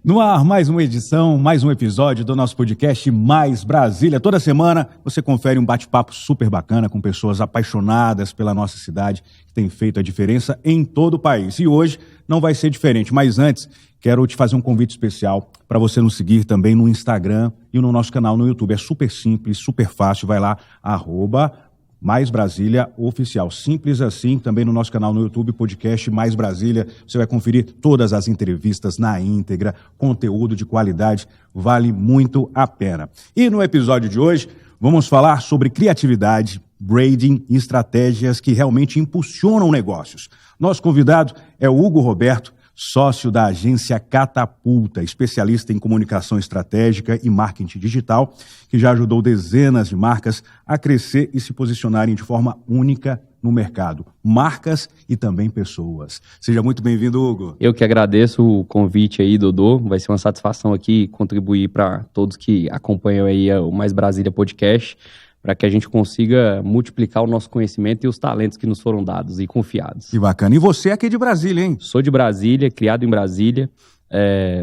No ar, mais uma edição, mais um episódio do nosso podcast Mais Brasília. Toda semana você confere um bate-papo super bacana com pessoas apaixonadas pela nossa cidade, que tem feito a diferença em todo o país. E hoje não vai ser diferente, mas antes quero te fazer um convite especial para você nos seguir também no Instagram e no nosso canal no YouTube. É super simples, super fácil, vai lá, Mais Brasília Oficial. Simples assim, também no nosso canal no YouTube, podcast Mais Brasília. Você vai conferir todas as entrevistas na íntegra, conteúdo de qualidade, vale muito a pena. E no episódio de hoje, vamos falar sobre criatividade, branding e estratégias que realmente impulsionam negócios. Nosso convidado é o Hugo Roberto, sócio da agência Catapulta, especialista em comunicação estratégica e marketing digital, que já ajudou dezenas de marcas a crescer e se posicionarem de forma única no mercado. Marcas e também pessoas. Seja muito bem-vindo, Hugo. Eu que agradeço o convite aí, Dodô. Vai ser uma satisfação aqui contribuir para todos que acompanham aí o Mais Brasília Podcast, para que a gente consiga multiplicar o nosso conhecimento e os talentos que nos foram dados e confiados. Que bacana. E você é aqui de Brasília, hein? Sou de Brasília, criado em Brasília.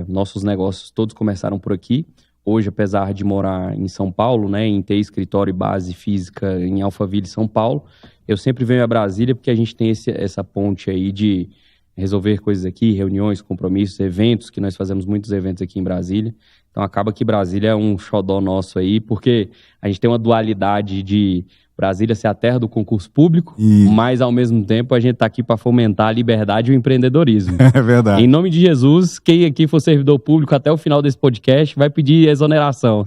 Nossos negócios todos começaram por aqui. Hoje, apesar de morar em São Paulo, né, em ter escritório e base física em Alphaville, São Paulo, eu sempre venho a Brasília porque a gente tem essa ponte aí de resolver coisas aqui, reuniões, compromissos, eventos, que nós fazemos muitos eventos aqui em Brasília. Então acaba que Brasília é um xodó nosso aí, porque a gente tem uma dualidade de Brasília ser a terra do concurso público, mas ao mesmo tempo a gente está aqui para fomentar a liberdade e o empreendedorismo. É verdade. Em nome de Jesus, quem aqui for servidor público até o final desse podcast vai pedir exoneração.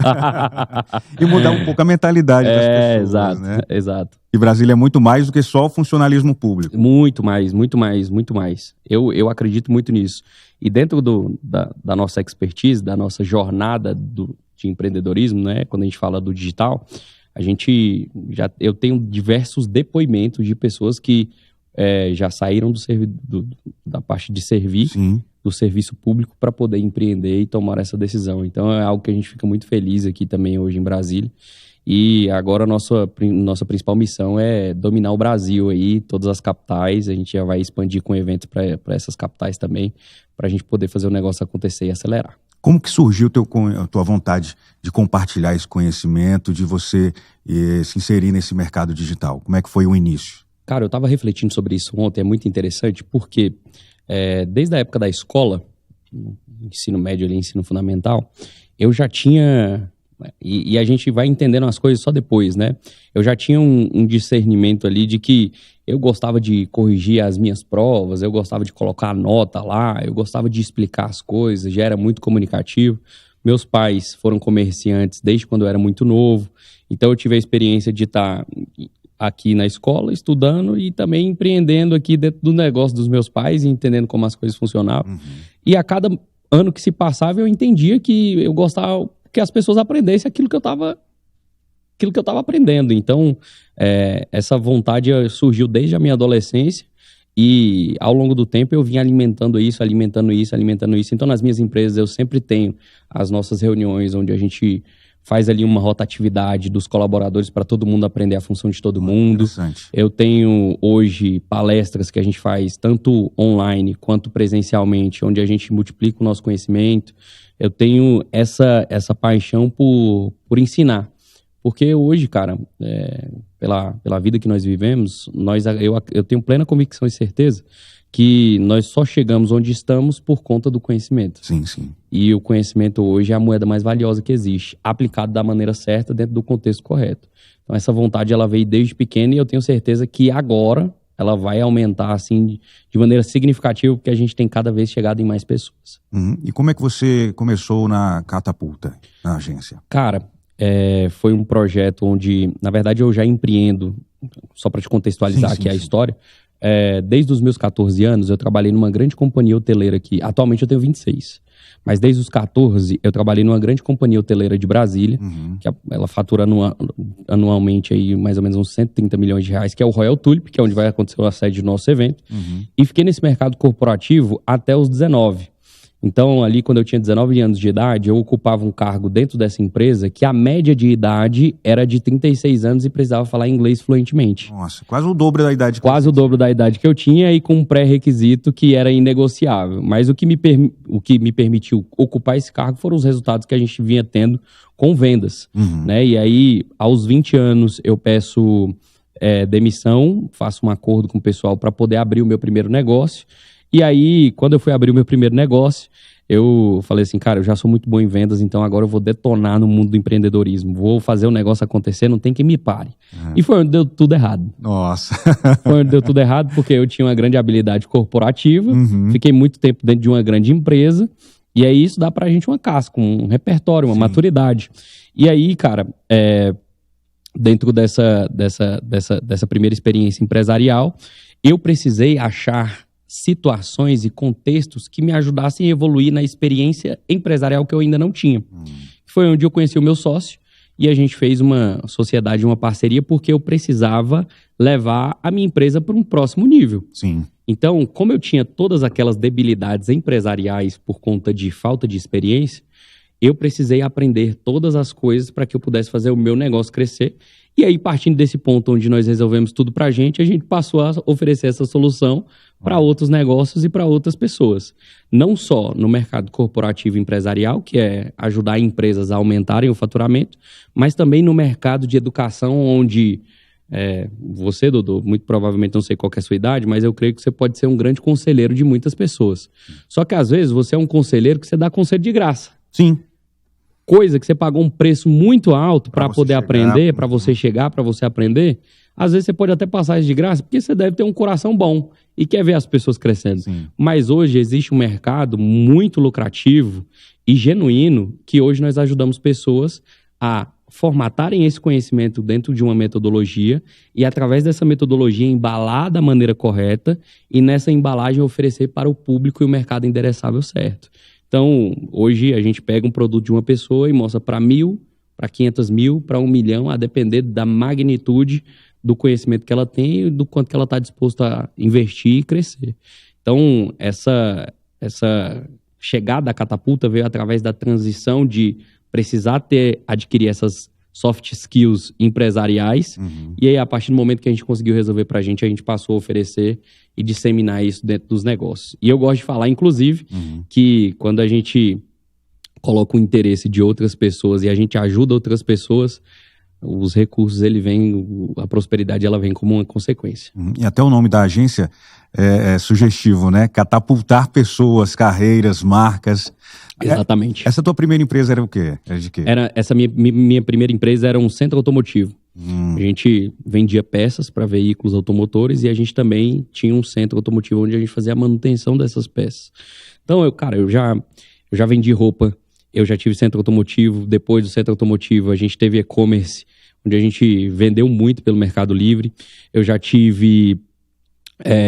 E mudar um pouco a mentalidade das pessoas, exato, né? Exato. E Brasília é muito mais do que só o funcionalismo público. Muito mais, muito mais, muito mais. Eu acredito muito nisso. E dentro da nossa expertise, da nossa jornada de empreendedorismo, né, quando a gente fala do digital, eu tenho diversos depoimentos de pessoas que já saíram da parte de servir, Sim, do serviço público para poder empreender e tomar essa decisão. Então é algo que a gente fica muito feliz aqui também hoje em Brasília. E agora a nossa principal missão é dominar o Brasil aí, todas as capitais. A gente já vai expandir com eventos para essas capitais também, para a gente poder fazer o negócio acontecer e acelerar. Como que surgiu a tua vontade de compartilhar esse conhecimento, de você se inserir nesse mercado digital? Como é que foi o início? Cara, eu estava refletindo sobre isso ontem, é muito interessante, porque desde a época da escola, ensino médio ali, ensino fundamental, eu já tinha... E a gente vai entendendo as coisas só depois, né? Eu já tinha um discernimento ali de que eu gostava de corrigir as minhas provas, eu gostava de colocar a nota lá, eu gostava de explicar as coisas, já era muito comunicativo. Meus pais foram comerciantes desde quando eu era muito novo, então eu tive a experiência de estar aqui na escola estudando e também empreendendo aqui dentro do negócio dos meus pais e entendendo como as coisas funcionavam. Uhum. E a cada ano que se passava eu entendia que eu gostava que as pessoas aprendessem aquilo que eu estava aprendendo. Então, essa vontade surgiu desde a minha adolescência e ao longo do tempo eu vim alimentando isso. Então, nas minhas empresas eu sempre tenho as nossas reuniões onde a gente faz ali uma rotatividade dos colaboradores para todo mundo aprender a função de todo mundo. Eu tenho hoje palestras que a gente faz tanto online quanto presencialmente, onde a gente multiplica o nosso conhecimento. Eu tenho essa paixão por ensinar. Porque hoje, cara, pela vida que nós vivemos, eu tenho plena convicção e certeza que nós só chegamos onde estamos por conta do conhecimento. Sim, sim. E o conhecimento hoje é a moeda mais valiosa que existe, aplicado da maneira certa, dentro do contexto correto. Então essa vontade ela veio desde pequena e eu tenho certeza que agora ela vai aumentar assim de maneira significativa, porque a gente tem cada vez chegado em mais pessoas. Uhum. E como é que você começou na Catapulta, na agência? Cara, foi um projeto onde, na verdade, eu já empreendo, só para te contextualizar aqui a história. Desde os meus 14 anos, eu trabalhei numa grande companhia hoteleira aqui. Atualmente eu tenho 26. Mas desde os 14, eu trabalhei numa grande companhia hoteleira de Brasília, que ela fatura anualmente aí mais ou menos uns 130 milhões de reais, que é o Royal Tulip, que é onde vai acontecer a sede do nosso evento. E fiquei nesse mercado corporativo até os 19. Então, ali, quando eu tinha 19 anos de idade, eu ocupava um cargo dentro dessa empresa que a média de idade era de 36 anos e precisava falar inglês fluentemente. Nossa, quase o dobro da idade. Quase o dobro da idade que eu tinha e com um pré-requisito que era inegociável. Mas o que me permitiu ocupar esse cargo foram os resultados que a gente vinha tendo com vendas. Né? E aí, aos 20 anos, eu peço demissão, faço um acordo com o pessoal para poder abrir o meu primeiro negócio. E aí, quando eu fui abrir o meu primeiro negócio, eu falei assim, cara, eu já sou muito bom em vendas, então agora eu vou detonar no mundo do empreendedorismo. Vou fazer o negócio acontecer, não tem quem me pare. E foi onde deu tudo errado. Nossa. Foi onde deu tudo errado, porque eu tinha uma grande habilidade corporativa, fiquei muito tempo dentro de uma grande empresa, e aí isso dá pra gente uma casca, um repertório, uma maturidade. E aí, cara, dentro dessa primeira experiência empresarial, eu precisei achar situações e contextos que me ajudassem a evoluir na experiência empresarial que eu ainda não tinha. Foi onde eu conheci o meu sócio e a gente fez uma sociedade, uma parceria, porque eu precisava levar a minha empresa para um próximo nível. Sim. Então, como eu tinha todas aquelas debilidades empresariais por conta de falta de experiência, eu precisei aprender todas as coisas para que eu pudesse fazer o meu negócio crescer. E aí, partindo desse ponto onde nós resolvemos tudo para a gente passou a oferecer essa solução para outros negócios e para outras pessoas. Não só no mercado corporativo e empresarial, que é ajudar empresas a aumentarem o faturamento, mas também no mercado de educação, onde você, Dodô, muito provavelmente não sei qual que é a sua idade, mas eu creio que você pode ser um grande conselheiro de muitas pessoas. Só que às vezes você é um conselheiro que você dá conselho de graça. Sim. Coisa que você pagou um preço muito alto para poder aprender, para você chegar, para você aprender. Às vezes você pode até passar isso de graça, porque você deve ter um coração bom e quer ver as pessoas crescendo. Sim. Mas hoje existe um mercado muito lucrativo e genuíno que hoje nós ajudamos pessoas a formatarem esse conhecimento dentro de uma metodologia e, através dessa metodologia, embalar da maneira correta e, nessa embalagem, oferecer para o público e o mercado endereçável certo. Então, hoje a gente pega um produto de uma pessoa e mostra para 1.000, para 500 mil, para 1 milhão, a depender da magnitude do conhecimento que ela tem e do quanto que ela está disposta a investir e crescer. Então, essa chegada à catapulta veio através da transição de precisar adquirir essas soft skills empresariais. E aí, a partir do momento que a gente conseguiu resolver para a gente passou a oferecer e disseminar isso dentro dos negócios. E eu gosto de falar, inclusive, que quando a gente coloca o interesse de outras pessoas e a gente ajuda outras pessoas, os recursos, a prosperidade, ela vem como uma consequência. E até o nome da agência é sugestivo, né? Catapultar pessoas, carreiras, marcas. Exatamente. Essa tua primeira empresa era o quê? Era de quê? Essa minha primeira empresa era um centro automotivo. A gente vendia peças para veículos automotores e a gente também tinha um centro automotivo onde a gente fazia a manutenção dessas peças. Então, eu já vendi roupa, eu já tive centro automotivo. Depois do centro automotivo, a gente teve e-commerce, onde a gente vendeu muito pelo Mercado Livre. Eu já tive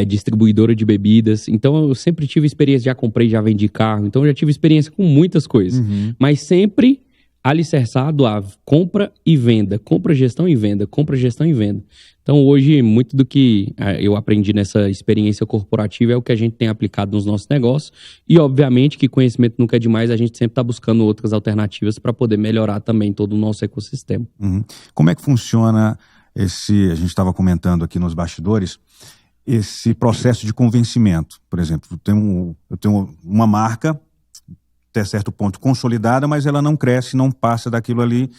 distribuidora de bebidas. Então, eu sempre tive experiência, já comprei, já vendi carro. Então, eu já tive experiência com muitas coisas. Mas sempre alicerçado a compra e venda, compra, gestão e venda, compra, gestão e venda. Então, hoje, muito do que eu aprendi nessa experiência corporativa é o que a gente tem aplicado nos nossos negócios. E, obviamente, que conhecimento nunca é demais, a gente sempre está buscando outras alternativas para poder melhorar também todo o nosso ecossistema. Como é que funciona a gente estava comentando aqui nos bastidores, esse processo de convencimento? Por exemplo, eu tenho uma marca até certo ponto consolidada, mas ela não cresce, não passa daquilo ali,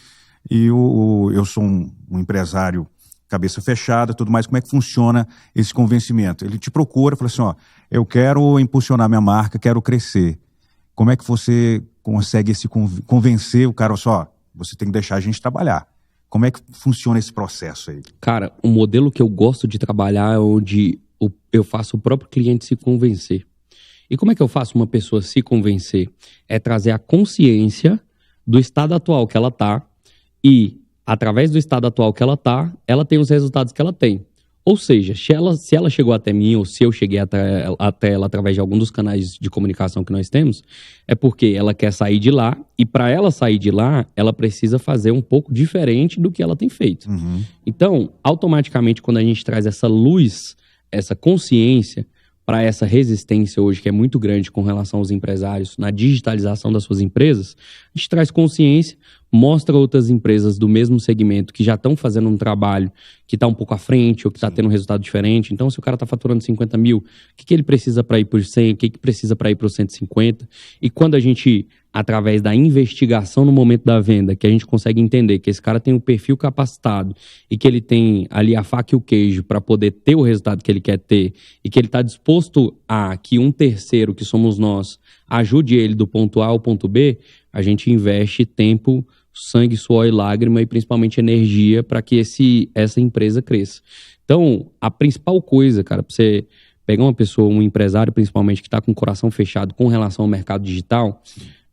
e eu sou um empresário cabeça fechada, tudo mais. Como é que funciona esse convencimento? Ele te procura, fala assim, eu quero impulsionar minha marca, quero crescer. Como é que você consegue convencer o cara, você tem que deixar a gente trabalhar? Como é que funciona esse processo aí? Cara, o modelo que eu gosto de trabalhar é onde eu faço o próprio cliente se convencer. E como é que eu faço uma pessoa se convencer? É trazer a consciência do estado atual que ela está e, através do estado atual que ela está, ela tem os resultados que ela tem. Ou seja, se ela chegou até mim ou se eu cheguei até ela através de algum dos canais de comunicação que nós temos, é porque ela quer sair de lá e, para ela sair de lá, ela precisa fazer um pouco diferente do que ela tem feito. Então, automaticamente, quando a gente traz essa luz, essa consciência, para essa resistência hoje, que é muito grande com relação aos empresários, na digitalização das suas empresas, a gente traz consciência, mostra outras empresas do mesmo segmento que já estão fazendo um trabalho que está um pouco à frente ou que está tendo um resultado diferente. Então, se o cara está faturando 50 mil, o que ele precisa para ir por 100, o que precisa para ir para os 150? E quando a gente, através da investigação no momento da venda, que a gente consegue entender que esse cara tem um perfil capacitado e que ele tem ali a faca e o queijo para poder ter o resultado que ele quer ter e que ele está disposto a que um terceiro, que somos nós, ajude ele do ponto A ao ponto B, a gente investe tempo, sangue, suor e lágrima e principalmente energia para que essa empresa cresça. Então, a principal coisa, cara, para você pegar uma pessoa, um empresário principalmente, que está com o coração fechado com relação ao mercado digital,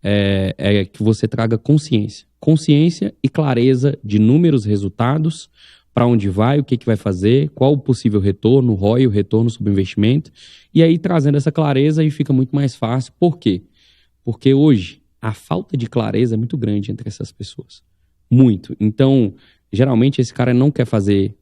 é que você traga consciência. Consciência e clareza de números, resultados, para onde vai, o que vai fazer, qual o possível retorno, o ROI, o retorno sobre o investimento. E aí, trazendo essa clareza, aí fica muito mais fácil. Por quê? Porque hoje, a falta de clareza é muito grande entre essas pessoas. Muito. Então, geralmente, esse cara não quer fazer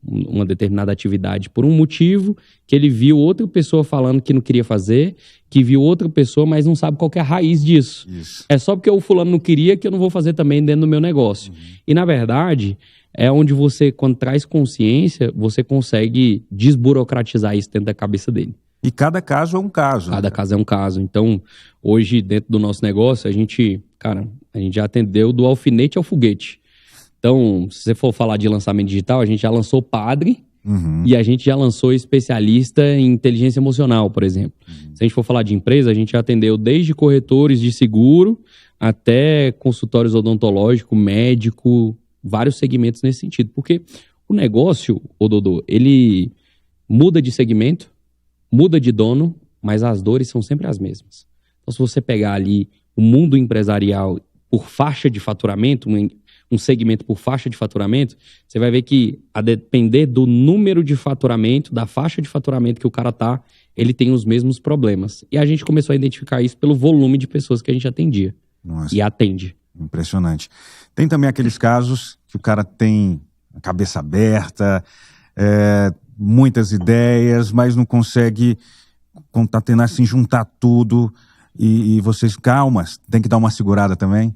uma determinada atividade por um motivo que ele viu outra pessoa falando que não queria fazer, que viu outra pessoa, mas não sabe qual que é a raiz disso. Isso. É só porque o fulano não queria que eu não vou fazer também dentro do meu negócio. E, na verdade, é onde você, quando traz consciência, você consegue desburocratizar isso dentro da cabeça dele. E cada caso é um caso. Cada caso é um caso. Então, hoje, dentro do nosso negócio, a gente já atendeu do alfinete ao foguete. Então, se você for falar de lançamento digital, a gente já lançou padre e a gente já lançou especialista em inteligência emocional, por exemplo. Se a gente for falar de empresa, a gente já atendeu desde corretores de seguro até consultórios odontológico, médico, vários segmentos nesse sentido. Porque o negócio, Dodô, ele muda de segmento, muda de dono, mas as dores são sempre as mesmas. Então, se você pegar ali o mundo empresarial por faixa de faturamento, um segmento por faixa de faturamento, você vai ver que, a depender do número de faturamento, da faixa de faturamento que o cara tá, ele tem os mesmos problemas. E a gente começou a identificar isso pelo volume de pessoas que a gente atendia. Nossa, e atende. Impressionante. Tem também aqueles casos que o cara tem a cabeça aberta, muitas ideias, mas não consegue concatenar, assim, juntar tudo. E vocês, calmas, tem que dar uma segurada também?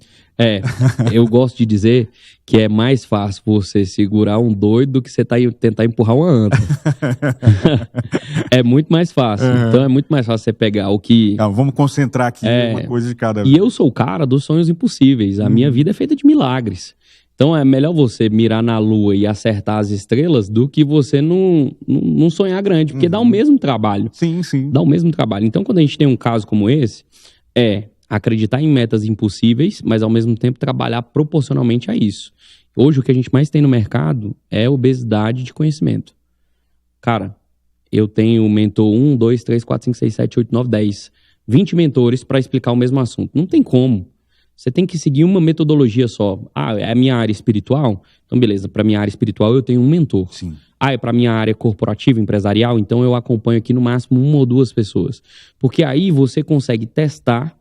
Eu gosto de dizer que é mais fácil você segurar um doido do que você tentar empurrar uma anta. É muito mais fácil. Então é muito mais fácil você pegar o que... Não, vamos concentrar aqui uma coisa de cada vez. E eu sou o cara dos sonhos impossíveis. A minha vida é feita de milagres. Então é melhor você mirar na lua e acertar as estrelas do que você não sonhar grande, porque dá o mesmo trabalho. Sim, sim. Dá o mesmo trabalho. Então, quando a gente tem um caso como esse, acreditar em metas impossíveis, mas ao mesmo tempo trabalhar proporcionalmente a isso. Hoje, o que a gente mais tem no mercado é obesidade de conhecimento. Cara, eu tenho mentor 1, 2, 3, 4, 5, 6, 7, 8, 9, 10, 20 mentores para explicar o mesmo assunto. Não tem como. Você tem que seguir uma metodologia só. É a minha área espiritual? Então, beleza, para minha área espiritual eu tenho um mentor. Sim. É para minha área corporativa, empresarial? Então eu acompanho aqui no máximo 1 ou 2 pessoas. Porque aí você consegue testar,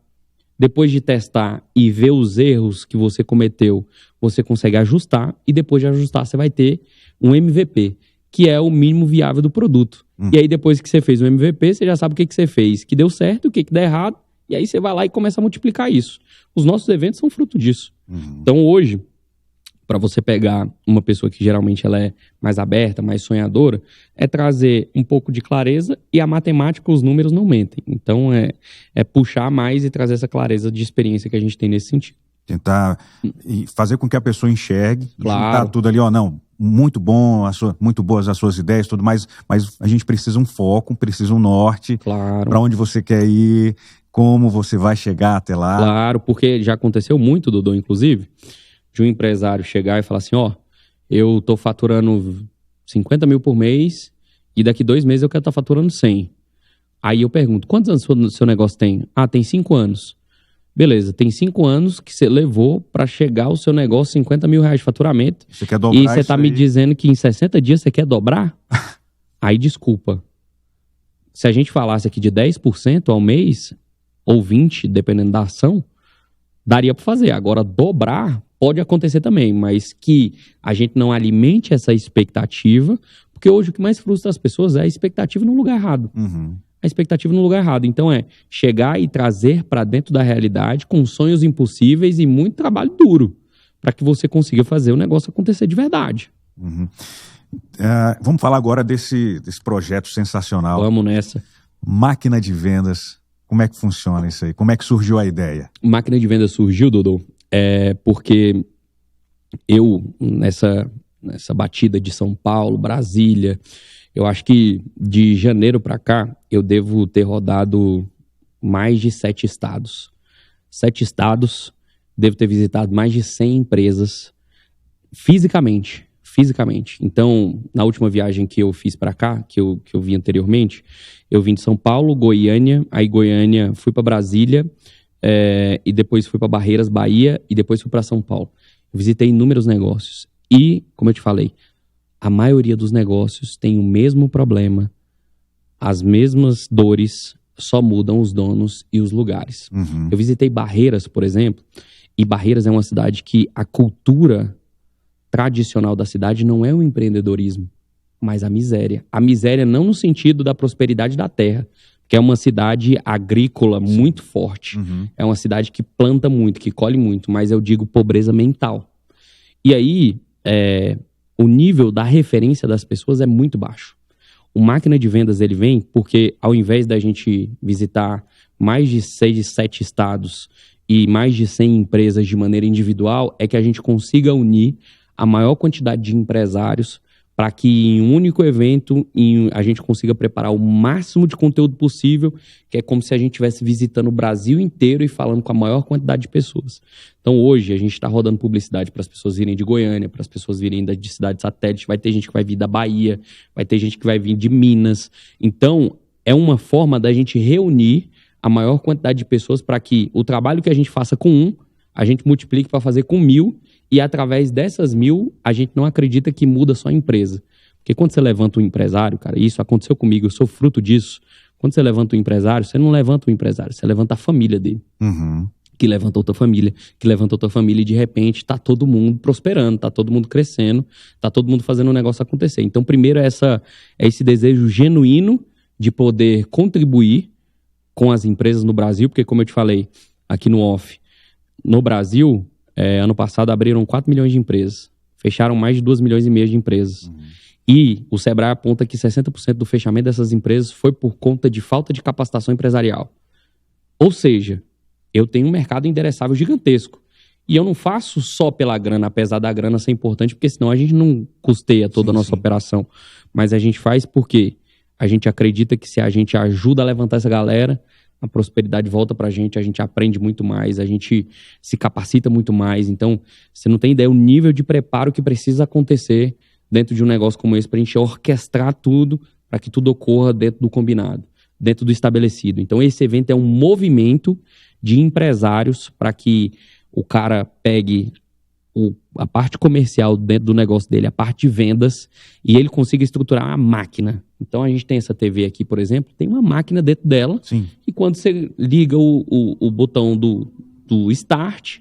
depois de testar e ver os erros que você cometeu, você consegue ajustar e depois de ajustar você vai ter um MVP, que é o mínimo viável do produto. E aí depois que você fez o MVP, você já sabe o que você fez, que deu certo, o que deu errado, e aí você vai lá e começa a multiplicar isso. Os nossos eventos são fruto disso. Então hoje, para você pegar uma pessoa que geralmente ela é mais aberta, mais sonhadora, é trazer um pouco de clareza e a matemática, os números não mentem. Então é puxar mais e trazer essa clareza de experiência que a gente tem nesse sentido. Tentar fazer com que a pessoa enxergue, claro, juntar tudo ali, não, muito bom, muito boas as suas ideias, tudo mais, mas a gente precisa um foco, precisa um norte, claro, para onde você quer ir, como você vai chegar até lá. Claro, porque já aconteceu muito, Dodô, inclusive, de um empresário chegar e falar assim, eu tô faturando 50 mil por mês e daqui 2 meses eu quero estar faturando 100. Aí eu pergunto, quantos anos o seu negócio tem? Tem 5 anos. Beleza, tem 5 anos que você levou para chegar o seu negócio 50 mil reais de faturamento. Você quer dobrar? E você tá me dizendo que em 60 dias você quer dobrar? Aí desculpa. Se a gente falasse aqui de 10% ao mês, ou 20%, dependendo da ação, daria para fazer. Agora, dobrar pode acontecer também, mas que a gente não alimente essa expectativa, porque Porque hoje o que mais frustra as pessoas é a expectativa no lugar errado. A expectativa no lugar errado. Então é chegar e trazer para dentro da realidade com sonhos impossíveis e muito trabalho duro para que você consiga fazer o negócio acontecer de verdade. Vamos falar agora desse projeto sensacional. Vamos nessa. Máquina de vendas. Como é que funciona isso aí? Como é que surgiu a ideia? Máquina de vendas surgiu, Dodô, porque eu, nessa batida de São Paulo, Brasília, eu acho que de janeiro para cá, eu devo ter rodado mais de 7 estados. 7 estados, devo ter visitado mais de 100 empresas fisicamente. Então, na última viagem que eu fiz para cá, que eu vi anteriormente, eu vim de São Paulo, Goiânia, aí Goiânia fui para Brasília, e depois fui para Barreiras, Bahia, e depois fui para São Paulo. Eu visitei inúmeros negócios e, como eu te falei, a maioria dos negócios tem o mesmo problema, as mesmas dores, só mudam os donos e os lugares. Eu visitei Barreiras, por exemplo, e Barreiras é uma cidade que a cultura tradicional da cidade não é o empreendedorismo, mas a miséria. A miséria não no sentido da prosperidade da terra, que é uma cidade agrícola muito forte. É uma cidade que planta muito, que colhe muito, mas eu digo pobreza mental. E aí, o nível da referência das pessoas é muito baixo. O Máquina de Vendas, ele vem porque ao invés da gente visitar mais de 6, 7 estados e mais de 100 empresas de maneira individual, é que a gente consiga unir a maior quantidade de empresários para que em um único evento a gente consiga preparar o máximo de conteúdo possível, que é como se a gente estivesse visitando o Brasil inteiro e falando com a maior quantidade de pessoas. Então hoje a gente está rodando publicidade para as pessoas virem de Goiânia, para as pessoas virem de cidade satélite, vai ter gente que vai vir da Bahia, vai ter gente que vai vir de Minas. Então é uma forma da gente reunir a maior quantidade de pessoas para que o trabalho que a gente faça com um, a gente multiplique para fazer com 1000, e através dessas 1000, a gente não acredita que muda só a empresa. Porque quando você levanta um empresário, cara, isso aconteceu comigo, eu sou fruto disso. Quando você levanta um empresário, você não levanta um empresário, você levanta a família dele. Que levanta outra família, e de repente tá todo mundo prosperando, tá todo mundo crescendo, tá todo mundo fazendo o negócio acontecer. Então, primeiro é esse desejo genuíno de poder contribuir com as empresas no Brasil, porque como eu te falei aqui no off, no Brasil, ano passado abriram 4 milhões de empresas, fecharam mais de 2,5 milhões de empresas. E o Sebrae aponta que 60% do fechamento dessas empresas foi por conta de falta de capacitação empresarial. Ou seja, eu tenho um mercado endereçável gigantesco. E eu não faço só pela grana, apesar da grana ser importante, porque senão a gente não custeia toda a nossa operação. Mas a gente faz porque a gente acredita que se a gente ajuda a levantar essa galera, a prosperidade volta pra gente, a gente aprende muito mais, a gente se capacita muito mais. Então, você não tem ideia o nível de preparo que precisa acontecer dentro de um negócio como esse pra gente orquestrar tudo, para que tudo ocorra dentro do combinado, dentro do estabelecido. Então, esse evento é um movimento de empresários para que o cara pegue a parte comercial dentro do negócio dele, a parte de vendas, e ele consiga estruturar a máquina. Então a gente tem essa TV aqui, por exemplo, tem uma máquina dentro dela, e quando você liga o botão do start,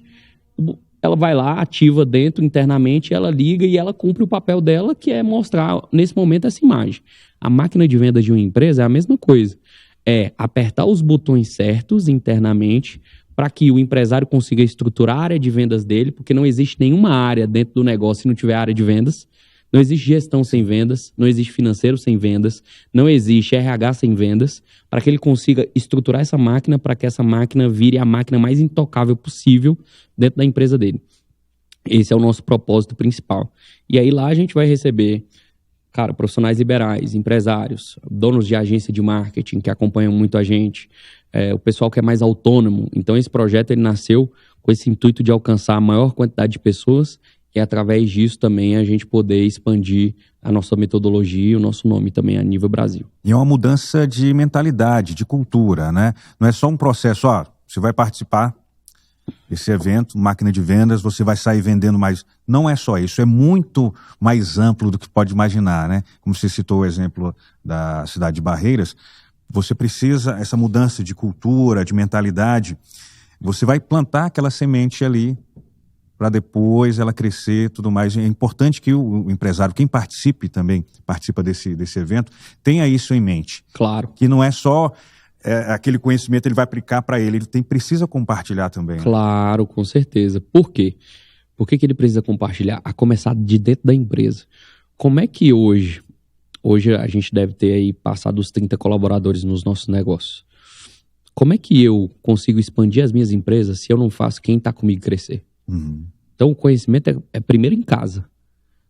ela vai lá, ativa dentro internamente, ela liga e ela cumpre o papel dela, que é mostrar nesse momento essa imagem. A máquina de vendas de uma empresa é a mesma coisa, é apertar os botões certos internamente para que o empresário consiga estruturar a área de vendas dele, porque não existe nenhuma área dentro do negócio se não tiver área de vendas. Não existe gestão sem vendas, não existe financeiro sem vendas, não existe RH sem vendas, para que ele consiga estruturar essa máquina, para que essa máquina vire a máquina mais intocável possível dentro da empresa dele. Esse é o nosso propósito principal. E aí lá a gente vai receber, cara, profissionais liberais, empresários, donos de agência de marketing que acompanham muito a gente, o pessoal que é mais autônomo. Então esse projeto ele nasceu com esse intuito de alcançar a maior quantidade de pessoas e através disso também a gente poder expandir a nossa metodologia e o nosso nome também a nível Brasil. E é uma mudança de mentalidade, de cultura, né? Não é só um processo, você vai participar desse evento, máquina de vendas, você vai sair vendendo mais. Não é só isso, é muito mais amplo do que pode imaginar, né? Como você citou o exemplo da cidade de Barreiras, você precisa, essa mudança de cultura, de mentalidade, você vai plantar aquela semente ali para depois ela crescer e tudo mais. É importante que o empresário, quem participa desse evento, tenha isso em mente. Claro. Que não é só aquele conhecimento ele vai aplicar para ele precisa compartilhar também. Claro, com certeza. Por quê? Por que ele precisa compartilhar? A começar de dentro da empresa. Como é que hoje a gente deve ter aí passado os 30 colaboradores nos nossos negócios? Como é que eu consigo expandir as minhas empresas se eu não faço quem está comigo crescer? Uhum. Então o conhecimento é primeiro em casa,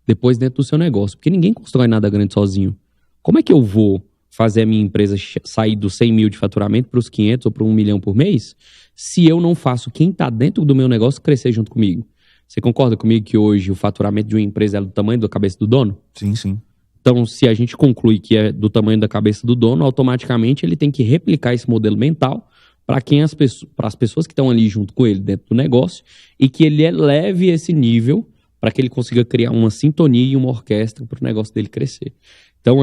depois dentro do seu negócio, porque ninguém constrói nada grande sozinho. Como é que eu vou fazer a minha empresa sair dos 100 mil de faturamento para os 500 ou para 1 milhão por mês, se eu não faço quem está dentro do meu negócio crescer junto comigo? Você concorda comigo que hoje o faturamento de uma empresa é do tamanho da cabeça do dono? Sim, sim. Então, se a gente conclui que é do tamanho da cabeça do dono, automaticamente ele tem que replicar esse modelo mental para as pessoas que estão ali junto com ele dentro do negócio e que ele eleve esse nível para que ele consiga criar uma sintonia e uma orquestra para o negócio dele crescer. Então,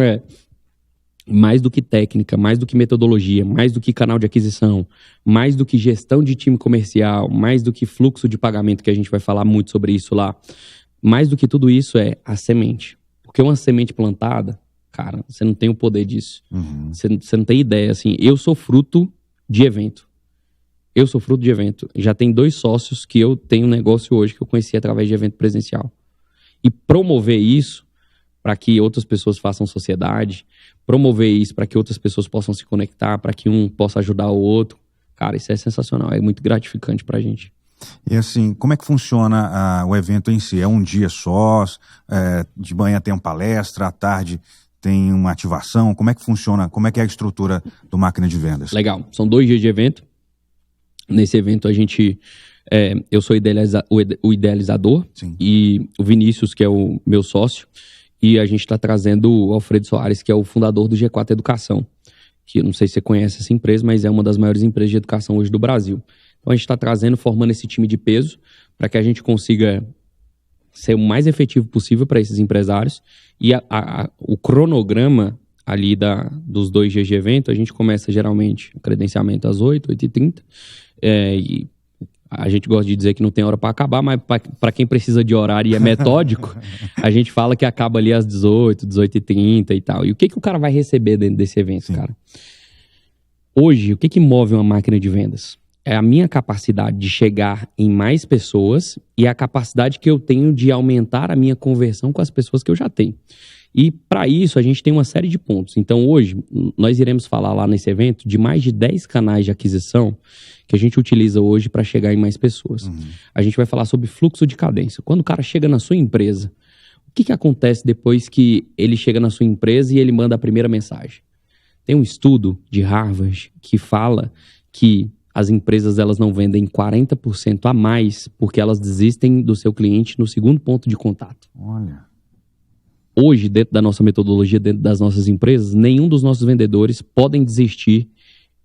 mais do que técnica, mais do que metodologia, mais do que canal de aquisição, mais do que gestão de time comercial, mais do que fluxo de pagamento, que a gente vai falar muito sobre isso lá, mais do que tudo isso é a semente. Porque uma semente plantada, cara, você não tem o poder disso. Uhum. Você não tem ideia, assim. Eu sou fruto de evento. Já tem 2 sócios que eu tenho um negócio hoje que eu conheci através de evento presencial. E promover isso para que outras pessoas façam sociedade, promover isso para que outras pessoas possam se conectar, para que um possa ajudar o outro. Cara, isso é sensacional, é muito gratificante pra gente. E assim, como é que funciona o evento em si? É um dia só? De manhã tem uma palestra, à tarde tem uma ativação? Como é que funciona? Como é que é a estrutura do Máquina de Vendas? Legal, são 2 dias de evento. Nesse evento a gente, eu sou o idealizador. Sim. E o Vinícius, que é o meu sócio, e a gente está trazendo o Alfredo Soares, que é o fundador do G4 Educação, que eu não sei se você conhece essa empresa, mas é uma das maiores empresas de educação hoje do Brasil. Então a gente está formando esse time de peso para que a gente consiga ser o mais efetivo possível para esses empresários. E o cronograma ali dos 2 dias de evento, a gente começa geralmente o credenciamento às 8h30. E a gente gosta de dizer que não tem hora para acabar, mas para quem precisa de horário e é metódico, a gente fala que acaba ali às 18h30 e tal. E o que o cara vai receber dentro desse evento, Sim. cara? Hoje, o que move uma máquina de vendas? É a minha capacidade de chegar em mais pessoas e a capacidade que eu tenho de aumentar a minha conversão com as pessoas que eu já tenho. E para isso a gente tem uma série de pontos. Então hoje nós iremos falar lá nesse evento de mais de 10 canais de aquisição que a gente utiliza hoje para chegar em mais pessoas. Uhum. A gente vai falar sobre fluxo de cadência. Quando o cara chega na sua empresa, o que acontece depois que ele chega na sua empresa e ele manda a primeira mensagem? Tem um estudo de Harvard que fala que as empresas elas não vendem 40% a mais porque elas desistem do seu cliente no segundo ponto de contato. Olha. Hoje, dentro da nossa metodologia, dentro das nossas empresas, nenhum dos nossos vendedores podem desistir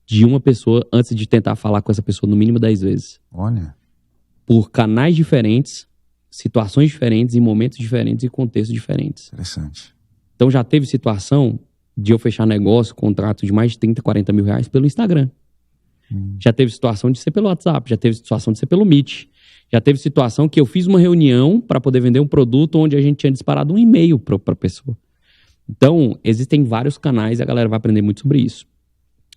de uma pessoa antes de tentar falar com essa pessoa no mínimo 10 vezes. Olha. Por canais diferentes, situações diferentes, em momentos diferentes e contextos diferentes. Interessante. Então já teve situação de eu fechar negócio, contrato de mais de 30, 40 mil reais pelo Instagram. Já teve situação de ser pelo WhatsApp, já teve situação de ser pelo Meet. Já teve situação que eu fiz uma reunião para poder vender um produto onde a gente tinha disparado um e-mail para a pessoa. Então, existem vários canais e a galera vai aprender muito sobre isso.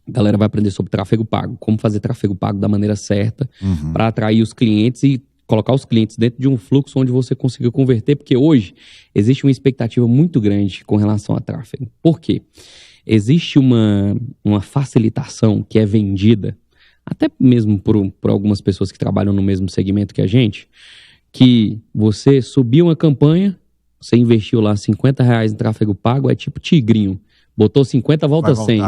A galera vai aprender sobre tráfego pago, como fazer tráfego pago da maneira certa para atrair os clientes e colocar os clientes dentro de um fluxo onde você consiga converter, porque hoje existe uma expectativa muito grande com relação a tráfego. Por quê? Existe uma facilitação que é vendida, até mesmo por algumas pessoas que trabalham no mesmo segmento que a gente, que você subiu uma campanha, você investiu lá R$50 em tráfego pago, é tipo tigrinho. Botou 50, volta 100.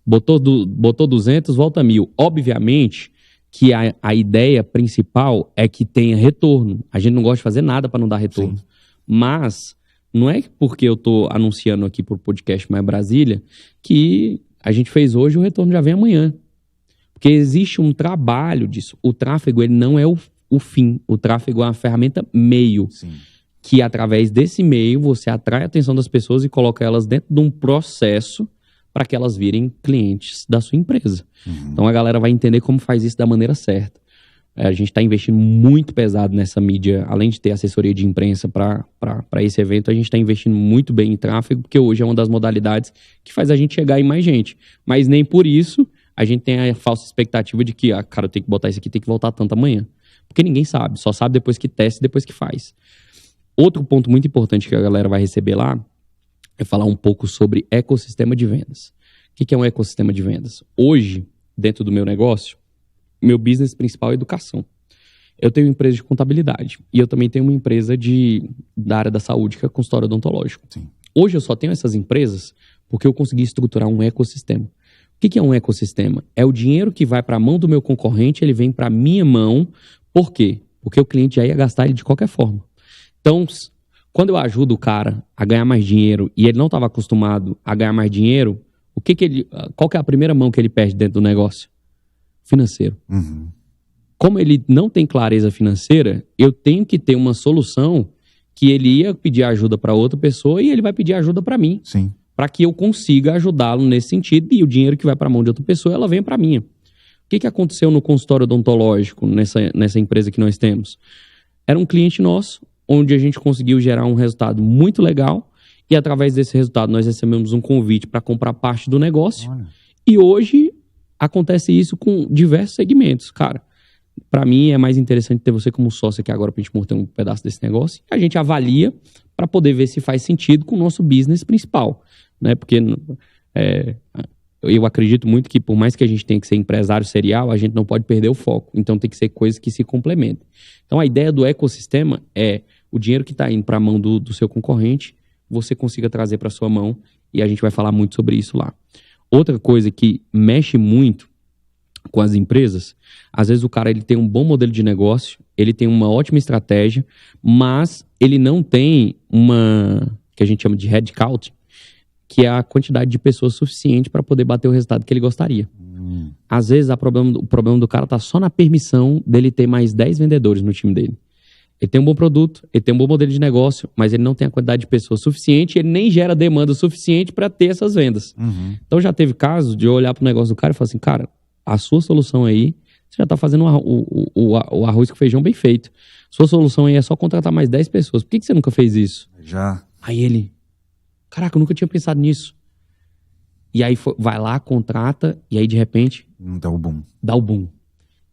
Botou 200, volta 1.000. Obviamente que a ideia principal é que tenha retorno. A gente não gosta de fazer nada para não dar retorno. Sim. Mas não é porque eu estou anunciando aqui para o podcast Mais Brasília que a gente fez hoje e o retorno já vem amanhã. Porque existe um trabalho disso. O tráfego ele não é o fim. O tráfego é uma ferramenta meio. Sim. Que através desse meio você atrai a atenção das pessoas e coloca elas dentro de um processo para que elas virem clientes da sua empresa. Então a galera vai entender como faz isso da maneira certa. A gente está investindo muito pesado nessa mídia, além de ter assessoria de imprensa para esse evento, a gente está investindo muito bem em tráfego, porque hoje é uma das modalidades que faz a gente chegar em mais gente. Mas nem por isso a gente tem a falsa expectativa de que, cara, eu tenho que botar isso aqui, tem que voltar tanto amanhã. Porque ninguém sabe, só sabe depois que testa e depois que faz. Outro ponto muito importante que a galera vai receber lá é falar um pouco sobre ecossistema de vendas. O que é um ecossistema de vendas? Hoje, dentro do meu negócio, meu business principal é educação. Eu tenho uma empresa de contabilidade e eu também tenho uma empresa da área da saúde, que é consultório odontológico. Sim. Hoje eu só tenho essas empresas porque eu consegui estruturar um ecossistema. O que é um ecossistema? É o dinheiro que vai para a mão do meu concorrente, ele vem para a minha mão. Por quê? Porque o cliente já ia gastar ele de qualquer forma. Então, quando eu ajudo o cara a ganhar mais dinheiro e ele não estava acostumado a ganhar mais dinheiro, qual que é a primeira mão que ele perde dentro do negócio? Financeiro. Uhum. Como ele não tem clareza financeira, eu tenho que ter uma solução que ele ia pedir ajuda para outra pessoa e ele vai pedir ajuda para mim. Sim. Para que eu consiga ajudá-lo nesse sentido e o dinheiro que vai para a mão de outra pessoa, ela vem para mim. O que aconteceu no consultório odontológico, nessa empresa que nós temos? Era um cliente nosso, onde a gente conseguiu gerar um resultado muito legal e através desse resultado nós recebemos um convite para comprar parte do negócio. Olha. E hoje acontece isso com diversos segmentos, cara. Para mim é mais interessante ter você como sócio aqui agora pra gente montar um pedaço desse negócio. A gente avalia para poder ver se faz sentido com o nosso business principal, né? Porque eu acredito muito que por mais que a gente tenha que ser empresário serial, a gente não pode perder o foco. Então tem que ser coisas que se complementem. Então a ideia do ecossistema é o dinheiro que está indo para a mão do seu concorrente, você consiga trazer para sua mão e a gente vai falar muito sobre isso lá. Outra coisa que mexe muito com as empresas, às vezes o cara ele tem um bom modelo de negócio, ele tem uma ótima estratégia, mas ele não tem que a gente chama de headcount, que é a quantidade de pessoas suficiente para poder bater o resultado que ele gostaria. Às vezes o problema do cara está só na permissão dele ter mais 10 vendedores no time dele. Ele tem um bom produto, ele tem um bom modelo de negócio, mas ele não tem a quantidade de pessoas suficiente, ele nem gera demanda suficiente para ter essas vendas. Uhum. Então já teve caso de eu olhar para o negócio do cara e falar assim, cara, a sua solução aí, você já está fazendo o arroz com feijão bem feito. Sua solução aí é só contratar mais 10 pessoas. Por que você nunca fez isso? Já. Aí ele, caraca, eu nunca tinha pensado nisso. E aí vai lá, contrata, e aí de repente... Dá o boom. Dá o boom.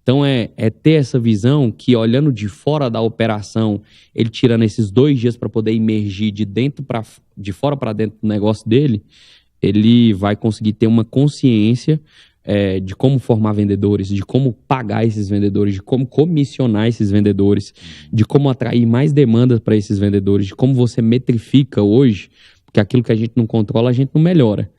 Então é ter essa visão que olhando de fora da operação, ele tirando esses 2 dias para poder emergir de fora para dentro do negócio dele, ele vai conseguir ter uma consciência de como formar vendedores, de como pagar esses vendedores, de como comissionar esses vendedores, de como atrair mais demandas para esses vendedores, de como você metrifica hoje, porque aquilo que a gente não controla, a gente não melhora.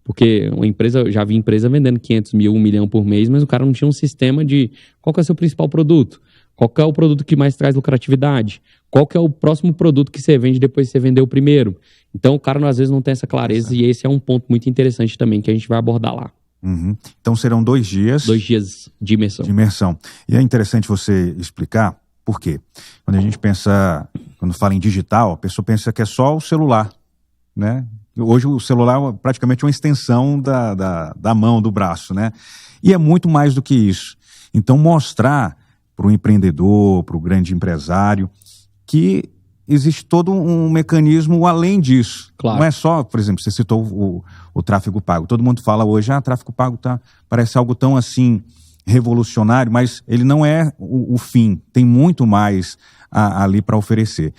Porque eu já vi empresa vendendo 500 mil, 1 milhão por mês, mas o cara não tinha um sistema de qual que é o seu principal produto, qual que é o produto que mais traz lucratividade, qual que é o próximo produto que você vende depois que você vendeu o primeiro. Então o cara às vezes não tem essa clareza e esse é um ponto muito interessante também que a gente vai abordar lá. Uhum. Então serão 2 dias... 2 dias de imersão. De imersão. E é interessante você explicar por quê. Quando a gente pensa, quando fala em digital, a pessoa pensa que é só o celular, né? Hoje o celular é praticamente uma extensão da mão, do braço, né? E é muito mais do que isso. Então mostrar para o empreendedor, para o grande empresário, que existe todo um mecanismo além disso. Claro. Não é só, por exemplo, você citou o tráfego pago. Todo mundo fala hoje, tráfego pago parece algo tão assim revolucionário, mas ele não é o fim. Tem muito mais ali para oferecer.